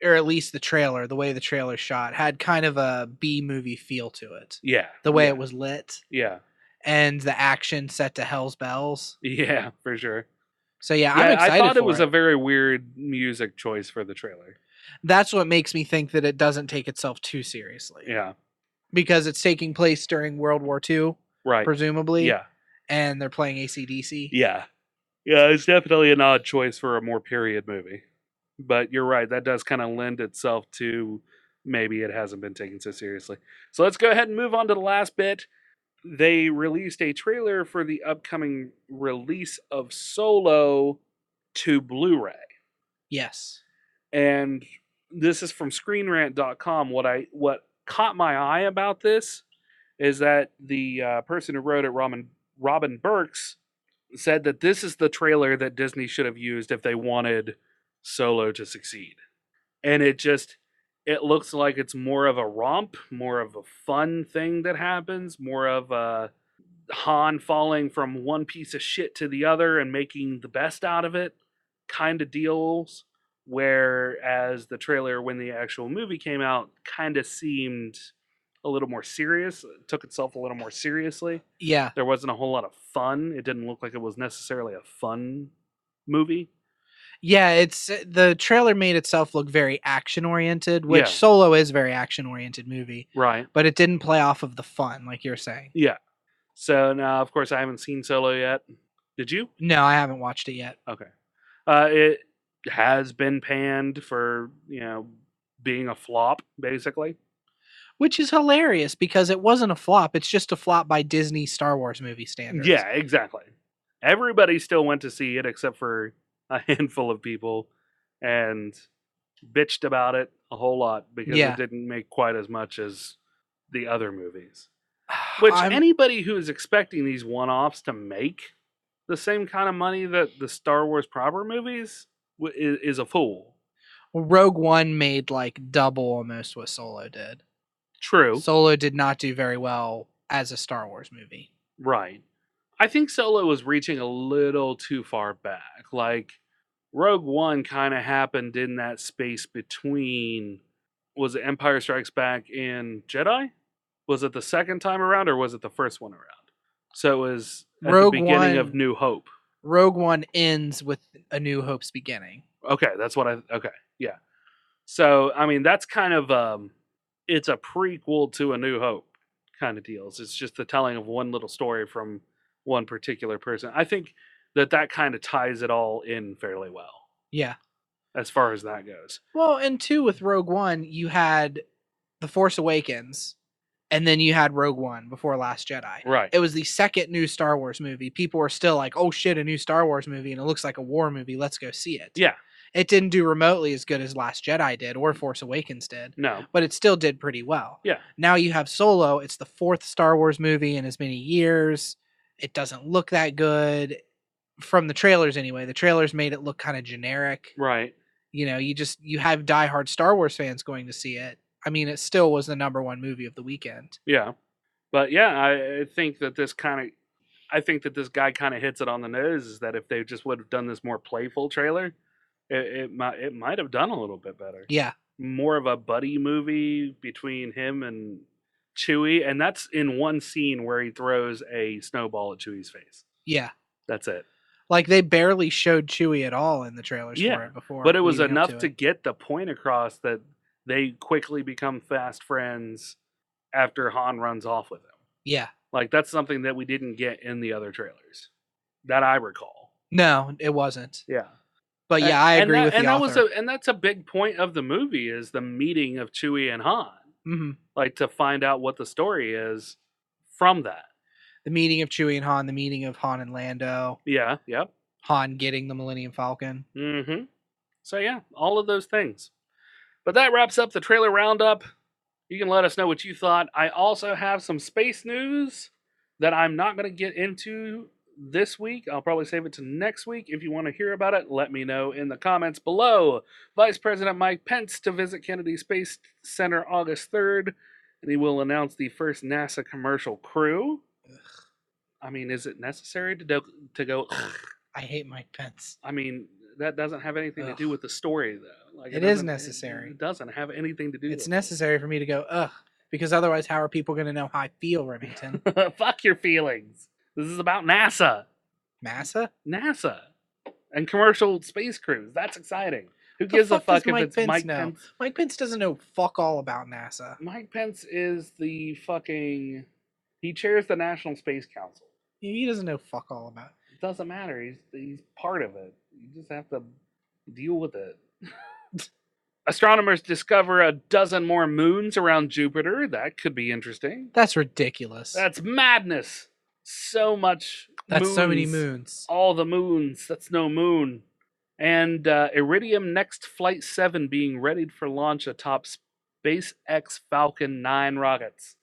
or at least the way the trailer shot had kind of a B-movie feel to it. Yeah. The way it was lit. Yeah. And the action set to Hell's Bells. Yeah, for sure. So yeah, I'm excited. I thought it was a very weird music choice for the trailer. That's what makes me think that it doesn't take itself too seriously. Yeah. Because it's taking place during World War II, right? Presumably. Yeah. And they're playing AC/DC. Yeah. Yeah, it's definitely an odd choice for a more period movie. But you're right, that does kind of lend itself to maybe it hasn't been taken so seriously. So let's go ahead and move on to the last bit. They released a trailer for the upcoming release of Solo to Blu Ray. Yes. And this is from ScreenRant.com. What caught my eye about this is that the person who wrote it, Robin Burks, said that this is the trailer that Disney should have used if they wanted Solo to succeed. And it looks like it's more of a romp, more of a fun thing that happens, more of a Han falling from one piece of shit to the other and making the best out of it kind of deals, Whereas the trailer, when the actual movie came out, kind of seemed a little more serious. It took itself a little more seriously. Yeah. There wasn't a whole lot of fun. It didn't look like it was necessarily a fun movie. Yeah, it's the trailer made itself look very action oriented, which Yeah. Solo is a very action oriented movie, Right. but it didn't play off of the fun like you're saying. Yeah. So now, of course, I haven't seen Solo yet. Did you? No, I haven't watched it yet. Okay. It has been panned for, being a flop, basically. Which is hilarious because it wasn't a flop. It's just a flop by Disney Star Wars movie standards. Yeah, exactly. Everybody still went to see it except for a handful of people and bitched about it a whole lot because Yeah. it didn't make quite as much as the other movies. Which I'm- anybody who is expecting these one-offs to make the same kind of money that the Star Wars proper movies is a fool. Rogue One made like double almost what Solo did. True. Solo did not do very well as a Star Wars movie. Right. I think Solo was reaching a little too far back. Like, Rogue One kind of happened in that space between, was it Empire Strikes Back and Jedi? Was it the second time around or was it the first one around? So it was at Rogue the beginning of One- New Hope. Rogue One ends with A New Hope's beginning. Okay, that's what okay, yeah. So, I mean, that's kind of, it's a prequel to A New Hope kind of deals. It's just the telling of one little story from one particular person. I think that kind of ties it all in fairly well Yeah. as far as that goes. Well, and two, with Rogue One, you had The Force Awakens, and then you had Rogue One before Last Jedi. Right. It was the second new Star Wars movie. People were still like, oh shit, a new Star Wars movie, and it looks like a war movie. Let's go see it. Yeah. It didn't do remotely as good as Last Jedi did or Force Awakens did, No. but it still did pretty well. Yeah. Now you have Solo. It's the fourth Star Wars movie in as many years. It doesn't look that good from the trailers anyway. The trailers made it look kind of generic. Right. You know, you have diehard Star Wars fans going to see it. I mean, it still was the number one movie of the weekend. Yeah. But yeah, I think that this guy kind of hits it on the nose, is that if they just would have done this more playful trailer, it might have done a little bit better. Yeah. More of a buddy movie between him and Chewie, and that's in one scene where he throws a snowball at Chewie's face. Yeah. That's it. Like, they barely showed Chewie at all in the trailers for it before. But it was leading up enough to it. get the point across that they quickly become fast friends after Han runs off with him. Yeah. Like, that's something that we didn't get in the other trailers that I recall. No, it wasn't. Yeah. But yeah, I agree with the author. And that's a big point of the movie, is the meeting of Chewie and Han. Mm-hmm. Like, to find out what the story is from that. The meeting of Chewie and Han, the meeting of Han and Lando, Yeah, yep. Han getting the Millennium Falcon. Mm-hmm. So yeah, all of those things. But that wraps up the trailer roundup. You can let us know what you thought. I also have some space news that I'm not going to get into this week. I'll probably save it to next week. If you want to hear about it, let me know in the comments below. Vice President Mike Pence to visit Kennedy Space Center August 3rd, and he will announce the first NASA commercial crew. Ugh. I mean, is it necessary to go? I hate Mike Pence. I mean, that doesn't have anything to do with the story, though. Like, It is doesn't- necessary. It doesn't have anything to do It's with necessary for me to go, ugh, because otherwise, how are people going to know how I feel, Remington? it. Fuck your feelings. This is about NASA. Massa? NASA. And commercial space crews. That's exciting. Who The gives a fuck fuck does if Mike it's Pence Mike know? Pence? Mike Pence doesn't know fuck all about NASA. Mike Pence is the fucking... He chairs the National Space Council. He doesn't know fuck all about it. It doesn't matter. He's part of it. You just have to deal with it. Astronomers discover a dozen more moons around Jupiter. That could be interesting. That's ridiculous. That's madness. So much. That's so many moons. All the moons. That's no moon. And Iridium Next Flight 7 being readied for launch atop SpaceX Falcon 9 rockets.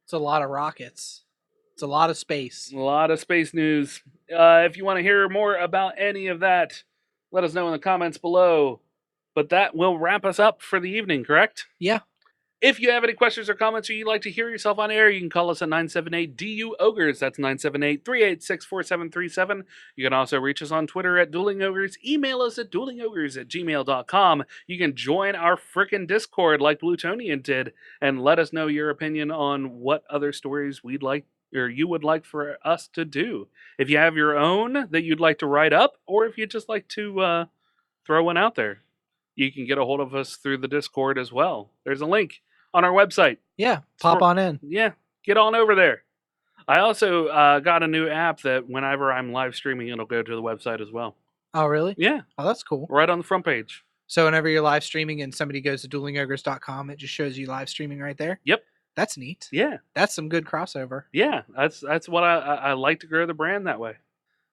It's a lot of rockets. It's a lot of space. A lot of space news. If you want to hear more about any of that, let us know in the comments below. But that will wrap us up for the evening, correct? Yeah. If you have any questions or comments or you'd like to hear yourself on air, you can call us at 978-DU-OGRES. That's 978-386-4737. You can also reach us on Twitter at Dueling Ogres. Email us at duelingogres@gmail.com. You can join our frickin' Discord like Blutonian did and let us know your opinion on what other stories we'd like or you would like for us to do. If you have your own that you'd like to write up, or if you'd just like to throw one out there, you can get a hold of us through the Discord as well. There's a link on our website. Yeah, pop on in. Yeah, get on over there. I also got a new app that whenever I'm live streaming, it'll go to the website as well. Oh, really? Yeah. Oh, that's cool. Right on the front page. So whenever you're live streaming and somebody goes to duelingogres.com, it just shows you live streaming right there? Yep. That's neat. Yeah. That's some good crossover. Yeah, that's what I like to grow the brand that way.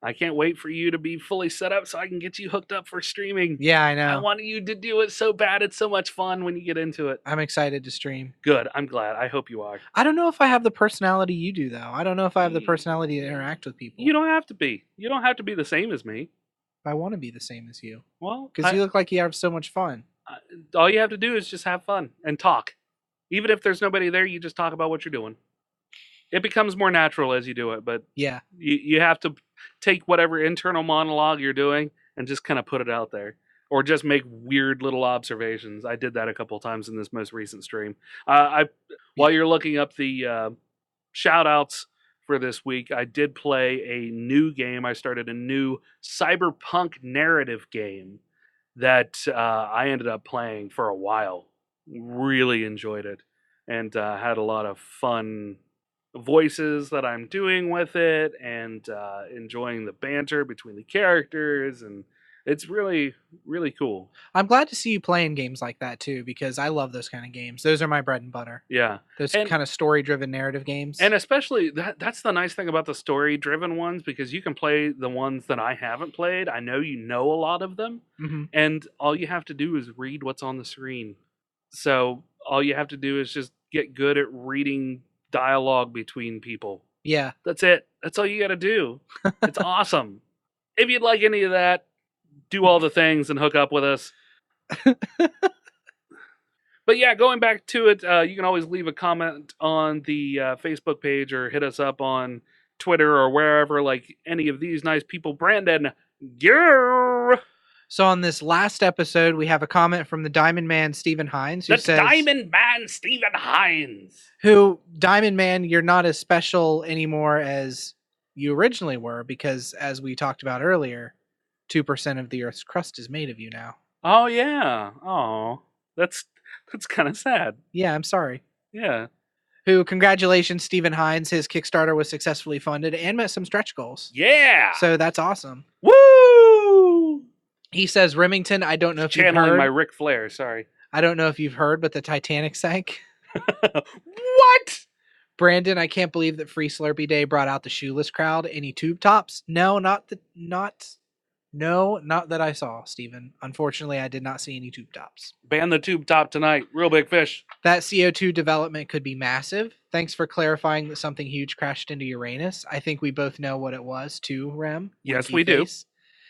I can't wait for you to be fully set up so I can get you hooked up for streaming. Yeah, I know. I want you to do it so bad. It's so much fun when you get into it. I'm excited to stream. Good. I'm glad. I hope you are. I don't know if I have the personality you do, though. I don't know if I have the personality to interact with people. You don't have to be. You don't have to be the same as me. I want to be the same as you. Well, because you look like you have so much fun. All you have to do is just have fun and talk. Even if there's nobody there, you just talk about what you're doing. It becomes more natural as you do it, but yeah, you have to take whatever internal monologue you're doing and just kind of put it out there, or just make weird little observations. I did that a couple times in this most recent stream. While you're looking up the shout outs for this week, I did play a new game. I started a new cyberpunk narrative game that I ended up playing for a while. Really enjoyed it, and had a lot of fun voices that I'm doing with it, and enjoying the banter between the characters, and it's really, really cool. I'm glad to see you playing games like that too, because I love those kind of games. Those are my bread and butter. Yeah. Those kind of story-driven narrative games. And especially, that's the nice thing about the story-driven ones, because you can play the ones that I haven't played. I know you know a lot of them, and all you have to do is read what's on the screen. So all you have to do is just get good at reading dialogue between people. Yeah. That's it. That's all you got to do. It's awesome. If you'd like any of that, do all the things and hook up with us. But yeah, going back to it, you can always leave a comment on the Facebook page or hit us up on Twitter or wherever, like any of these nice people. Brandon, grrr. So on this last episode, we have a comment from the Diamond Man, Stephen Hines, who says... Diamond Man, Stephen Hines! Who, Diamond Man, you're not as special anymore as you originally were, because as we talked about earlier, 2% of the Earth's crust is made of you now. Oh, yeah. Oh, that's kind of sad. Yeah, I'm sorry. Yeah. Who, congratulations, Stephen Hines. His Kickstarter was successfully funded and met some stretch goals. Yeah! So that's awesome. Woo! He says, Remington, I don't know if you've heard. Channeling my Ric Flair, sorry. I don't know if you've heard, but the Titanic sank. What? Brandon, I can't believe that Free Slurpee Day brought out the shoeless crowd. Any tube tops? No, not that I saw, Stephen. Unfortunately, I did not see any tube tops. Ban the tube top tonight. Real big fish. That CO2 development could be massive. Thanks for clarifying that something huge crashed into Uranus. I think we both know what it was, too, Rem. Yes, we do.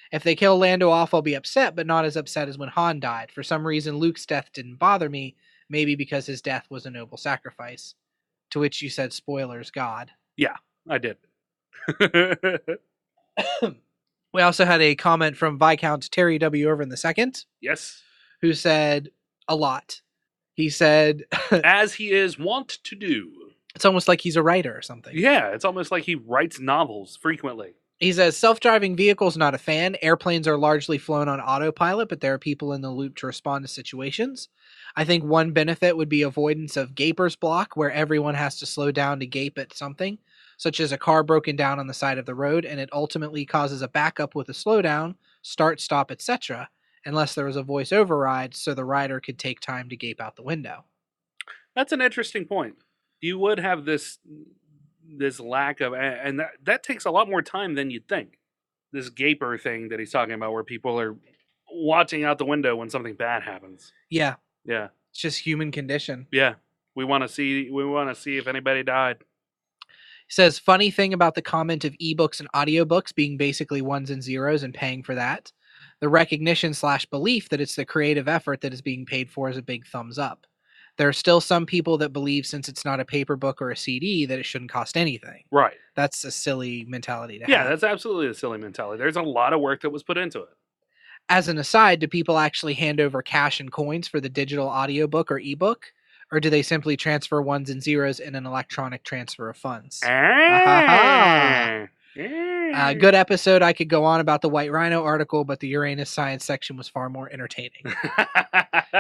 If they kill Lando off, I'll be upset, but not as upset as when Han died. For some reason, Luke's death didn't bother me, maybe because his death was a noble sacrifice. To which you said, spoilers, God. Yeah, I did. We also had a comment from Viscount Terry W. Irvin II. Yes. Who said a lot. He said... As he is wont to do. It's almost like he's a writer or something. Yeah, it's almost like he writes novels frequently. He says, self-driving vehicles, not a fan. Airplanes are largely flown on autopilot, but there are people in the loop to respond to situations. I think one benefit would be avoidance of gaper's block, where everyone has to slow down to gape at something, such as a car broken down on the side of the road, and it ultimately causes a backup with a slowdown, start, stop, etc., unless there was a voice override, so the rider could take time to gape out the window. That's an interesting point. You would have this lack of, and that takes a lot more time than you'd think. This gaper thing that he's talking about, where people are watching out the window when something bad happens. Yeah. Yeah. It's just human condition. Yeah. We want to see if anybody died. He says, funny thing about the comment of ebooks and audiobooks being basically ones and zeros and paying for that. The recognition / belief that it's the creative effort that is being paid for is a big thumbs up. There are still some people that believe since it's not a paper book or a CD that it shouldn't cost anything. Right. That's a silly mentality to have. Yeah, that's absolutely a silly mentality. There's a lot of work that was put into it. As an aside, do people actually hand over cash and coins for the digital audiobook or ebook? Or do they simply transfer ones and zeros in an electronic transfer of funds? Good episode. I could go on about the White Rhino article, but the Uranus science section was far more entertaining.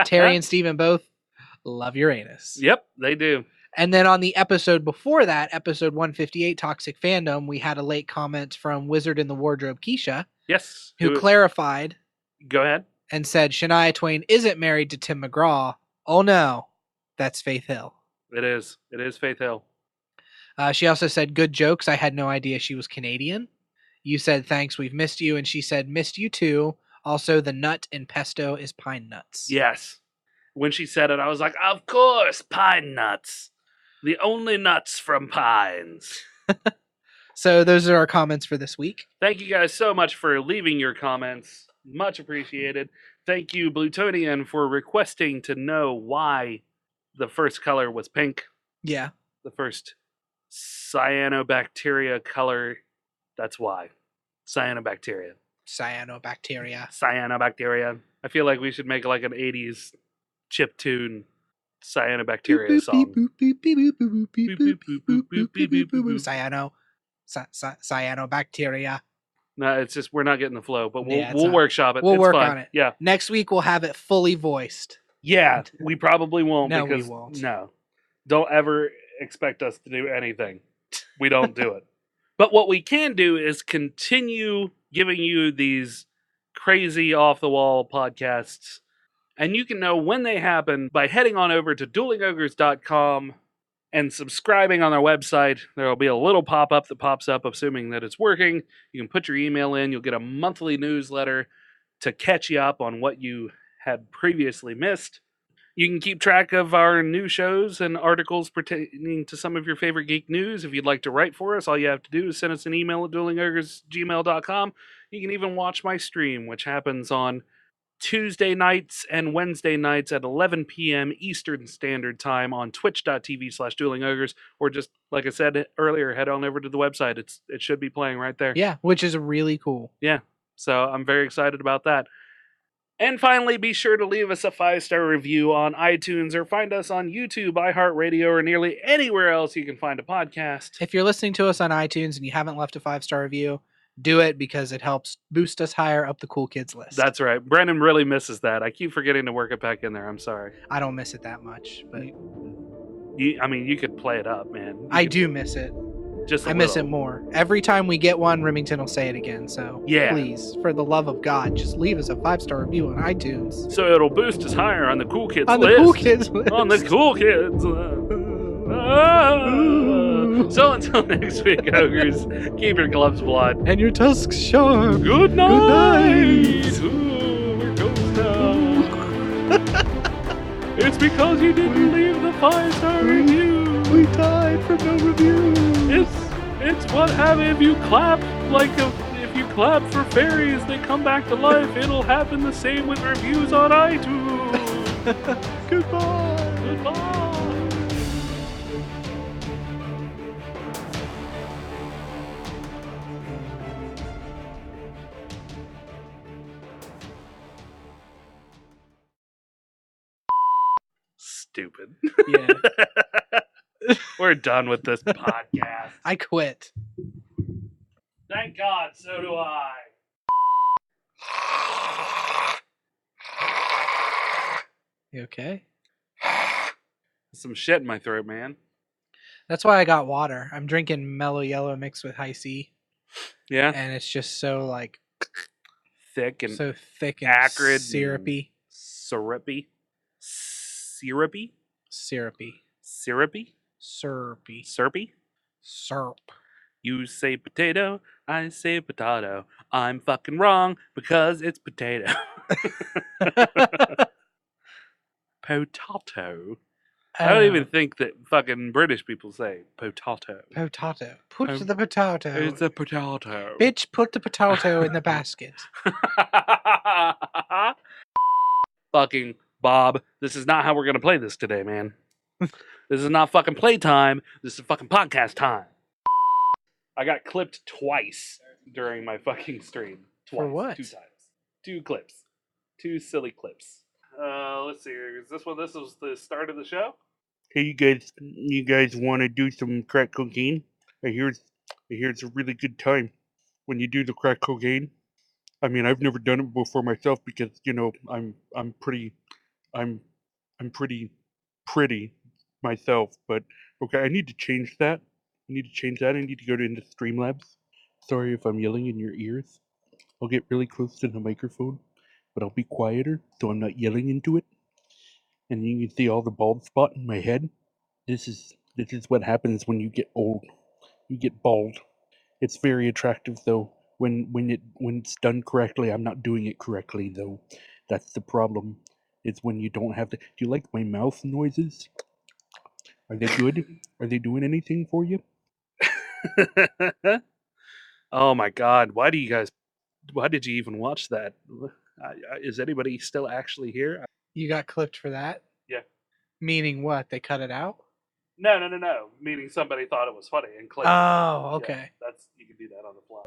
Terry and Steven both love Uranus. Yep, they do. And then on the episode before that, episode 158, Toxic Fandom, we had a late comment from Wizard in the Wardrobe, Keisha. Yes. Who clarified. Go ahead. And said Shania Twain isn't married to Tim McGraw. Oh no, that's Faith Hill. It is. It is Faith Hill. She also said, good jokes. I had no idea she was Canadian. You said, thanks, we've missed you. And she said, missed you too. Also, the nut in pesto is pine nuts. Yes. When she said it, I was like, of course, pine nuts. The only nuts from pines. So those are our comments for this week. Thank you guys so much for leaving your comments. Much appreciated. Thank you, Blutonian, for requesting to know why the first color was pink. Yeah. The first cyanobacteria color. That's why. Cyanobacteria. Cyanobacteria. I feel like we should make like an 80s chiptune cyanobacteria song. Cyanobacteria. No, it's just we're not getting the flow, but Yeah, we'll workshop it. We'll It's work fine. on it. Yeah. Next week we'll have it fully voiced. Yeah, we probably won't. No, we because, won't. No. Don't ever expect us to do anything. We don't do it. But what we can do is continue giving you these crazy off-the-wall podcasts. And you can know when they happen by heading on over to duelingogres.com and subscribing on their website. There will be a little pop-up that pops up, assuming that it's working. You can put your email in. You'll get a monthly newsletter to catch you up on what you had previously missed. You can keep track of our new shows and articles pertaining to some of your favorite geek news. If you'd like to write for us, all you have to do is send us an email at duelingogres@gmail.com. You can even watch my stream, which happens on Tuesday nights and Wednesday nights at 11 p.m. Eastern Standard Time on twitch.tv/duelingogres, or just, like I said earlier, head on over to the website. It should be playing right there. Yeah, which is really cool. Yeah, so I'm very excited about that. And finally, be sure to leave us a 5-star review on iTunes or find us on YouTube, iHeartRadio, or nearly anywhere else you can find a podcast. If you're listening to us on iTunes and you haven't left a 5-star review, do it because it helps boost us higher up the cool kids list. That's right. Brandon really misses that. I keep forgetting to work it back in there. I'm sorry. I don't miss it that much, but you could play it up, man. I do miss it. Just I miss it more. Every time we get one, Remington will say it again. So yeah, please, for the love of God, just leave us a 5-star review on iTunes. So it'll boost us higher on the cool kids on list. The cool kids list. On the cool kids. So until next week, ogres, keep your gloves blood and your tusks sharp. Good night. Good night. Ooh, we're ghosts now. It's because you didn't leave the 5-star review. We died from no review. It's what happens if you clap, like if you clap for fairies, they come back to life. It'll happen the same with reviews on iTunes. Goodbye. Goodbye. Stupid. Yeah. We're done with this podcast. I quit. Thank God, so do I. You okay? Some shit in my throat, man. That's why I got water. I'm drinking Mellow Yellow mixed with High C. Yeah. And it's just so like thick and so thick and acrid, syrupy. Syrupy. Syrupy. Syrupy. Syrupy. Syrupy. Syrupy. Syrup. You say potato, I say potato. I'm fucking wrong because it's potato. Potato. I don't even think that fucking British people say potato. Potato. Put the potato. It's a potato. Bitch, put the potato in the basket. Fucking Bob, this is not how we're gonna play this today, man. This is not fucking playtime. This is fucking podcast time. I got clipped twice during my fucking stream. Twice. For what? 2 times. 2 clips. 2 silly clips. Let's see. Is this one? This was the start of the show? Hey, you guys want to do some crack cocaine? I hear it's a really good time when you do the crack cocaine. I mean, I've never done it before myself because, you know, I'm pretty pretty myself, but okay, I need to change that. I need to go into Streamlabs. Sorry if I'm yelling in your ears. I'll get really close to the microphone, but I'll be quieter so I'm not yelling into it. And you can see all the bald spot in my head. This is what happens when you get old. You get bald. It's very attractive though. When it's done correctly. I'm not doing it correctly though. That's the problem. It's when you don't have to. Do you like my mouth noises? Are they good? Are they doing anything for you? Oh my god! Why did you even watch that? Is anybody still actually here? You got clipped for that? Yeah. Meaning what? They cut it out? No. Meaning somebody thought it was funny and clicked. Oh, okay. Yeah, you can do that on the fly.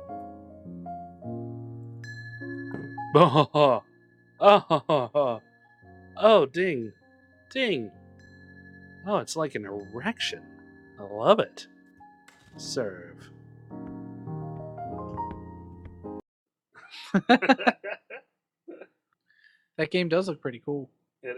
Oh, ding. Oh, it's like an erection. I love it. Serve. That game does look pretty cool. It